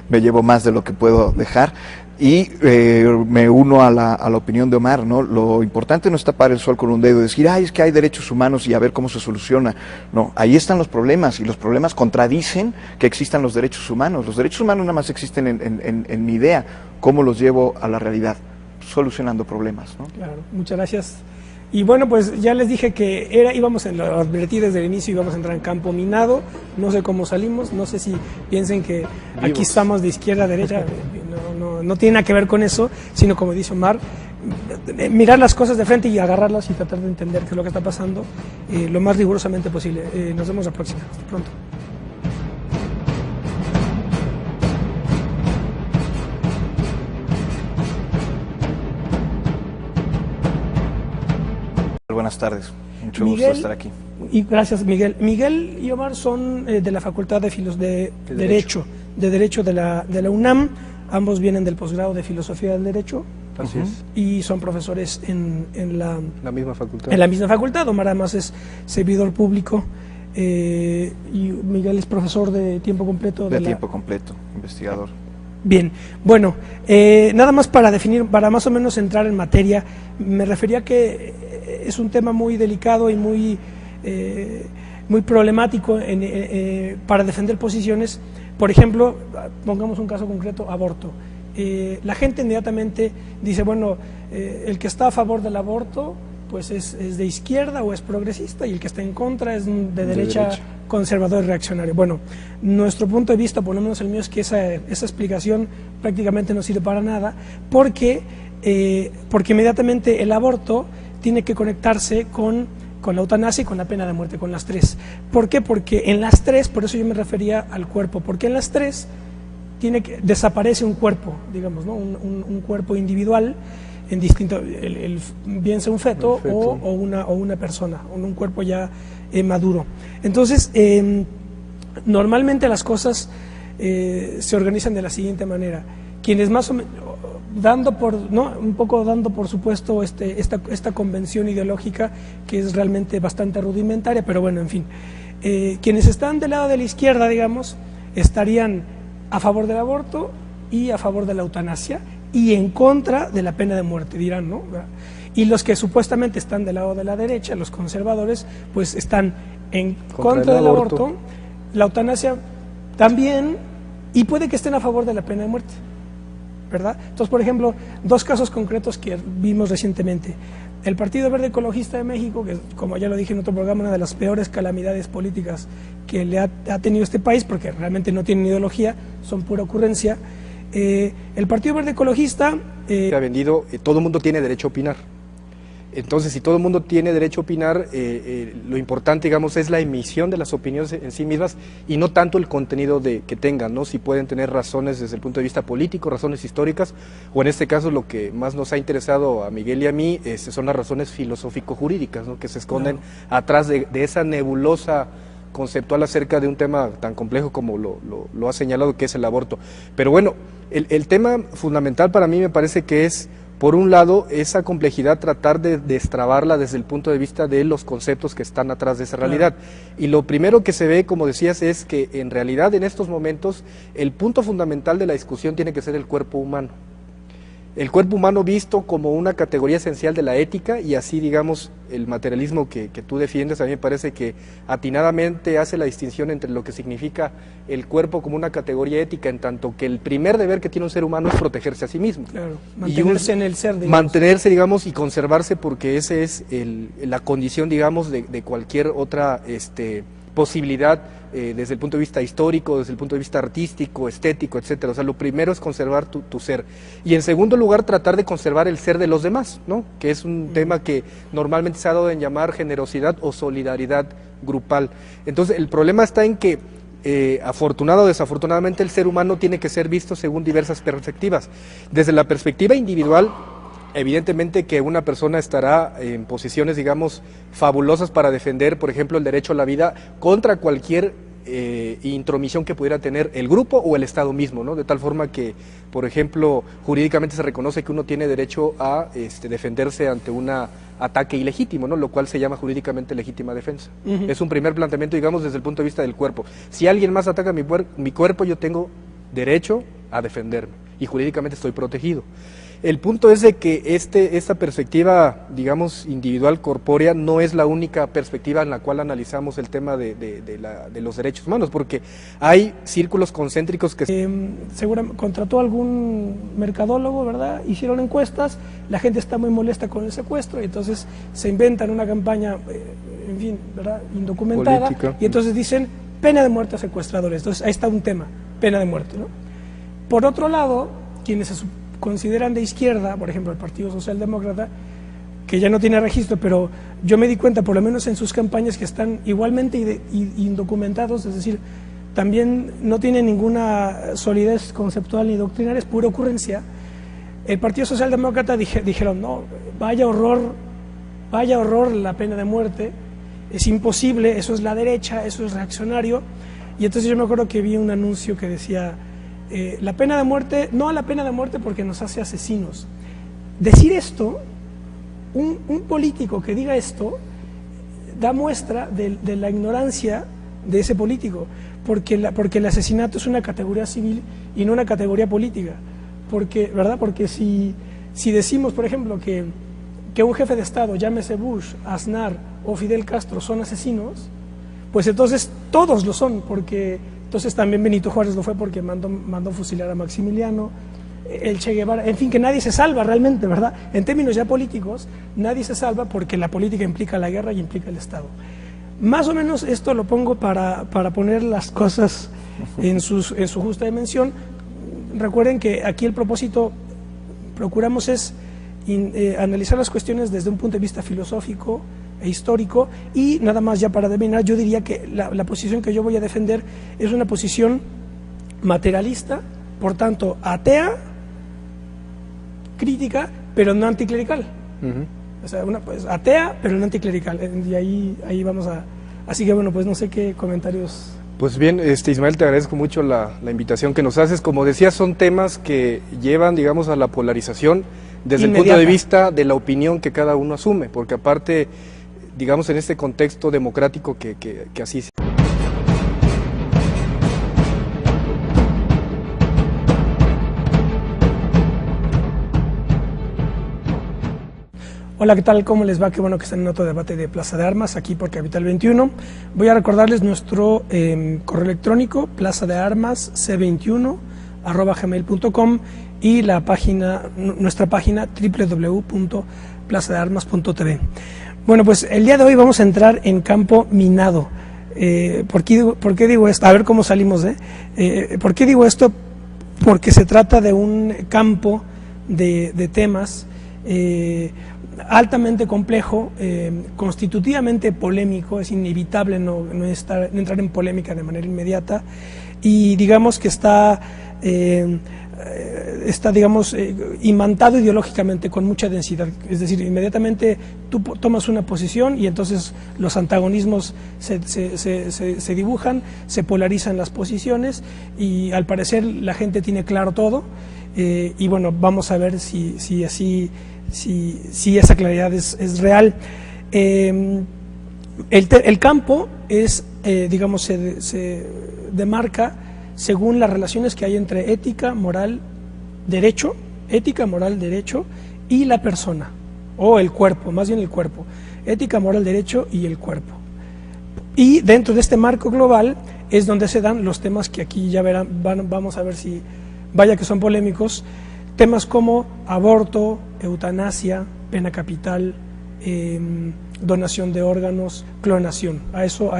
me llevo más de lo que puedo dejar, y me uno a la opinión de Omar, ¿no? Lo importante no es tapar el sol con un dedo y decir, ay, es que hay derechos humanos y a ver cómo se soluciona. No, ahí están los problemas, y los problemas contradicen que existan los derechos humanos. Los derechos humanos nada más existen en mi idea. ¿Cómo los llevo a la realidad? Solucionando problemas, ¿no? Claro, muchas gracias. Y bueno, pues ya les dije que lo advertí desde el inicio, íbamos a entrar en campo minado. No sé cómo salimos, no sé si piensen que aquí estamos de izquierda a derecha, no tiene nada que ver con eso, sino como dice Omar, mirar las cosas de frente y agarrarlas y tratar de entender qué es lo que está pasando lo más rigurosamente posible. Nos vemos la próxima, hasta pronto. Buenas tardes, mucho gusto estar aquí. Y gracias, Miguel. Miguel y Omar son de la Facultad de Derecho de la UNAM. Ambos vienen del posgrado de Filosofía del Derecho. Así es. Y son profesores en la misma facultad. En la misma facultad. Omar además es servidor público y Miguel es profesor de tiempo completo. De tiempo completo, investigador. Bien, bueno, nada más para definir, para más o menos entrar en materia, me refería que es un tema muy delicado y muy problemático para defender posiciones. Por ejemplo, pongamos un caso concreto, aborto. La gente inmediatamente dice, bueno, el que está a favor del aborto pues es de izquierda o es progresista, y el que está en contra es de derecha, conservador y reaccionario. Bueno, nuestro punto de vista, por lo menos el mío, es que esa explicación prácticamente no sirve para nada, porque inmediatamente el aborto tiene que conectarse con la eutanasia y con la pena de muerte, con las tres. ¿Por qué? Porque en las tres, por eso yo me refería al cuerpo, porque en las tres desaparece un cuerpo, digamos, ¿no? un cuerpo individual, en distinto, bien sea un feto, o una persona, un cuerpo ya maduro. Entonces, normalmente las cosas se organizan de la siguiente manera. Quienes más o menos, un poco dando por supuesto esta convención ideológica que es realmente bastante rudimentaria, pero bueno, en fin. Quienes están del lado de la izquierda, digamos, estarían a favor del aborto y a favor de la eutanasia y en contra de la pena de muerte, dirán, ¿no? Y los que supuestamente están del lado de la derecha, los conservadores, pues están en contra del aborto, la eutanasia también, y puede que estén a favor de la pena de muerte, ¿verdad? Entonces, por ejemplo, dos casos concretos que vimos recientemente. El Partido Verde Ecologista de México, que como ya lo dije en otro programa, una de las peores calamidades políticas que le ha tenido este país, porque realmente no tienen ideología, son pura ocurrencia. El Partido Verde Ecologista... ha vendido, todo el mundo tiene derecho a opinar. Entonces, si todo el mundo tiene derecho a opinar, lo importante, digamos, es la emisión de las opiniones en sí mismas y no tanto el contenido que tengan, ¿no? Si pueden tener razones desde el punto de vista político, razones históricas, o en este caso lo que más nos ha interesado a Miguel y a mí son las razones filosófico-jurídicas, ¿no? Que se esconden atrás de esa nebulosa conceptual acerca de un tema tan complejo como lo ha señalado, que es el aborto. Pero bueno, el tema fundamental para mí me parece que es, por un lado, esa complejidad, tratar de destrabarla desde el punto de vista de los conceptos que están atrás de esa realidad. Y lo primero que se ve, como decías, es que en realidad en estos momentos el punto fundamental de la discusión tiene que ser el cuerpo humano. El cuerpo humano visto como una categoría esencial de la ética, y así, digamos, el materialismo que tú defiendes, a mí me parece que atinadamente hace la distinción entre lo que significa el cuerpo como una categoría ética, en tanto que el primer deber que tiene un ser humano es protegerse a sí mismo. Claro, mantenerse en el ser, digamos. Mantenerse, digamos, y conservarse, porque esa es la condición, digamos, de cualquier otra posibilidad desde el punto de vista histórico, desde el punto de vista artístico, estético, etcétera. O sea, lo primero es conservar tu ser. Y en segundo lugar, tratar de conservar el ser de los demás, ¿no? Que es un tema que normalmente se ha dado en llamar generosidad o solidaridad grupal. Entonces, el problema está en que afortunado o desafortunadamente el ser humano tiene que ser visto según diversas perspectivas. Desde la perspectiva individual, evidentemente que una persona estará en posiciones, digamos, fabulosas para defender, por ejemplo, el derecho a la vida contra cualquier intromisión que pudiera tener el grupo o el Estado mismo, ¿no? De tal forma que, por ejemplo, jurídicamente se reconoce que uno tiene derecho a defenderse ante un ataque ilegítimo, ¿no? Lo cual se llama jurídicamente legítima defensa. Es un primer planteamiento, digamos, desde el punto de vista del cuerpo. Si alguien más ataca mi cuerpo, yo tengo derecho a defenderme y jurídicamente estoy protegido. El punto es de que esta perspectiva, digamos, individual, corpórea, no es la única perspectiva en la cual analizamos el tema de los derechos humanos, porque hay círculos concéntricos que... seguramente contrató algún mercadólogo, ¿verdad? Hicieron encuestas, la gente está muy molesta con el secuestro, y entonces se inventan una campaña, en fin, ¿verdad?, indocumentada, política. Y entonces dicen, pena de muerte a secuestradores. Entonces ahí está un tema, pena de muerte, ¿no? Por otro lado, quienes se consideran de izquierda, por ejemplo el Partido Socialdemócrata, que ya no tiene registro, pero yo me di cuenta, por lo menos en sus campañas, que están igualmente indocumentados, es decir, también no tienen ninguna solidez conceptual ni doctrinaria, es pura ocurrencia. El Partido Socialdemócrata dijeron, no, vaya horror la pena de muerte, es imposible, eso es la derecha, eso es reaccionario. Y entonces yo me acuerdo que vi un anuncio que decía, la pena de muerte, no a la pena de muerte porque nos hace asesinos. Decir esto, un político que diga esto, da muestra de la ignorancia de ese político, porque el asesinato es una categoría civil y no una categoría política. Porque, ¿verdad? Porque si decimos, por ejemplo, que un jefe de Estado, llámese Bush, Aznar o Fidel Castro, son asesinos, pues entonces todos lo son, porque entonces también Benito Juárez lo fue porque mandó fusilar a Maximiliano, el Che Guevara, en fin, que nadie se salva realmente, ¿verdad? En términos ya políticos, nadie se salva porque la política implica la guerra y implica el Estado. Más o menos esto lo pongo para poner las cosas en su justa dimensión. Recuerden que aquí el propósito, procuramos es analizar las cuestiones desde un punto de vista filosófico e histórico, y nada más ya para terminar, yo diría que la posición que yo voy a defender es una posición materialista, por tanto atea, crítica, pero no anticlerical. O sea, pues, atea, pero no anticlerical, y ahí vamos a... Así que bueno, pues no sé qué comentarios Pues bien, Ismael, te agradezco mucho la invitación que nos haces. Como decías, son temas que llevan, digamos, a la polarización desde Inmediata. el punto de vista de la opinión que cada uno asume, porque aparte, digamos, en este contexto democrático que así se... Hola, ¿qué tal? ¿Cómo les va? Qué bueno que están en otro debate de Plaza de Armas, aquí por Capital 21. Voy a recordarles nuestro correo electrónico, plazadearmas c21@gmail.com, y nuestra página www.plazadearmas.tv. Bueno, pues el día de hoy vamos a entrar en campo minado. ¿Por qué digo esto? A ver cómo salimos, ¿por qué digo esto? Porque se trata de un campo de temas altamente complejo, constitutivamente polémico. Es inevitable no entrar en polémica de manera inmediata, y digamos que está imantado ideológicamente con mucha densidad. Es decir, inmediatamente tú tomas una posición y entonces los antagonismos se dibujan, se polarizan las posiciones, y al parecer la gente tiene claro todo, y bueno, vamos a ver si esa claridad es real. El campo es, se demarca según las relaciones que hay entre ética, moral, derecho y la persona, o el cuerpo, más bien el cuerpo. Ética, moral, derecho y el cuerpo. Y dentro de este marco global es donde se dan los temas que aquí ya verán, vamos a ver si, vaya que son polémicos, temas como aborto, eutanasia, pena capital, donación de órganos, clonación. A eso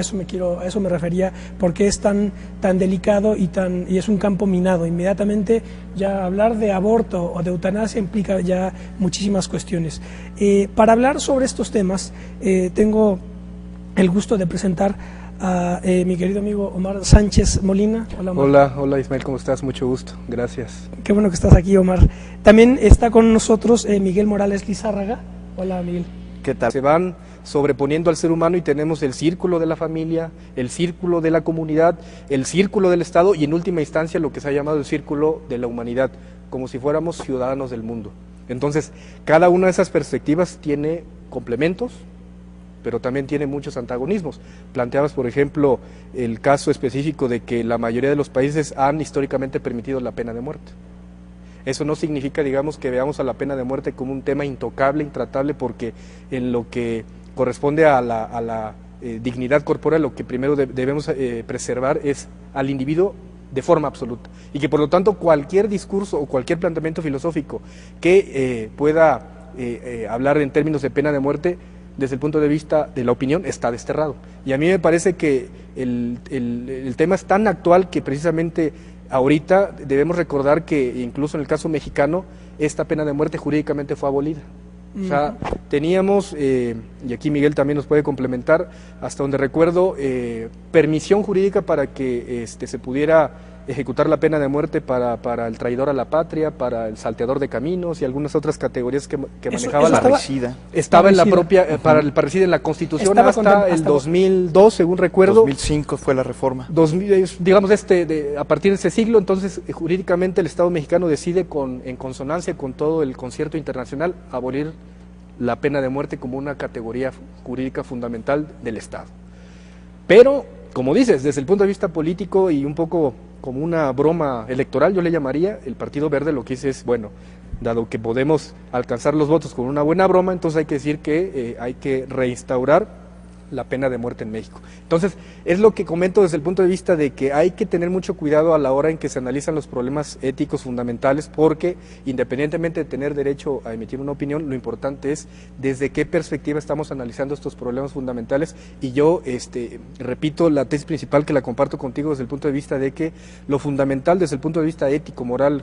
me refería, porque es tan delicado y es un campo minado. Inmediatamente ya hablar de aborto o de eutanasia implica ya muchísimas cuestiones. Para hablar sobre estos temas, tengo el gusto de presentar a mi querido amigo Omar Sánchez Molina. Hola, Omar. Hola Ismael, ¿cómo estás? Mucho gusto, gracias. Qué bueno que estás aquí, Omar. También está con nosotros Miguel Morales Lizárraga. Hola, Miguel. ¿Qué tal? Se van sobreponiendo al ser humano y tenemos el círculo de la familia, el círculo de la comunidad, el círculo del Estado y en última instancia lo que se ha llamado el círculo de la humanidad, como si fuéramos ciudadanos del mundo. Entonces, cada una de esas perspectivas tiene complementos, pero también tiene muchos antagonismos. Planteabas, por ejemplo, el caso específico de que la mayoría de los países han históricamente permitido la pena de muerte. Eso no significa, digamos, que veamos a la pena de muerte como un tema intocable, intratable, porque en lo que corresponde a la dignidad corporal, lo que primero debemos preservar es al individuo de forma absoluta, y que por lo tanto cualquier discurso o cualquier planteamiento filosófico que pueda hablar en términos de pena de muerte, desde el punto de vista de la opinión, está desterrado. Y a mí me parece que el tema es tan actual que precisamente ahorita debemos recordar que incluso en el caso mexicano esta pena de muerte jurídicamente fue abolida. O sea, teníamos, y aquí Miguel también nos puede complementar, hasta donde recuerdo, permisión jurídica para que se pudiera ejecutar la pena de muerte para el traidor a la patria, para el salteador de caminos y algunas otras categorías que manejaba la parricida. Estaba en la propia, para el parricida en la Constitución hasta el 2002, según recuerdo. 2005 fue la reforma. Digamos, a partir de ese siglo, entonces jurídicamente el Estado mexicano decide en consonancia con todo el concierto internacional abolir la pena de muerte como una categoría jurídica fundamental del Estado. Pero, como dices, desde el punto de vista político y un poco como una broma electoral, yo le llamaría, el Partido Verde lo que dice es, bueno, dado que podemos alcanzar los votos con una buena broma, entonces hay que decir que hay que reinstaurar la pena de muerte en México. Entonces, es lo que comento desde el punto de vista de que hay que tener mucho cuidado a la hora en que se analizan los problemas éticos fundamentales, porque independientemente de tener derecho a emitir una opinión, lo importante es desde qué perspectiva estamos analizando estos problemas fundamentales. Y yo repito la tesis principal, que la comparto contigo desde el punto de vista de que lo fundamental desde el punto de vista ético, moral,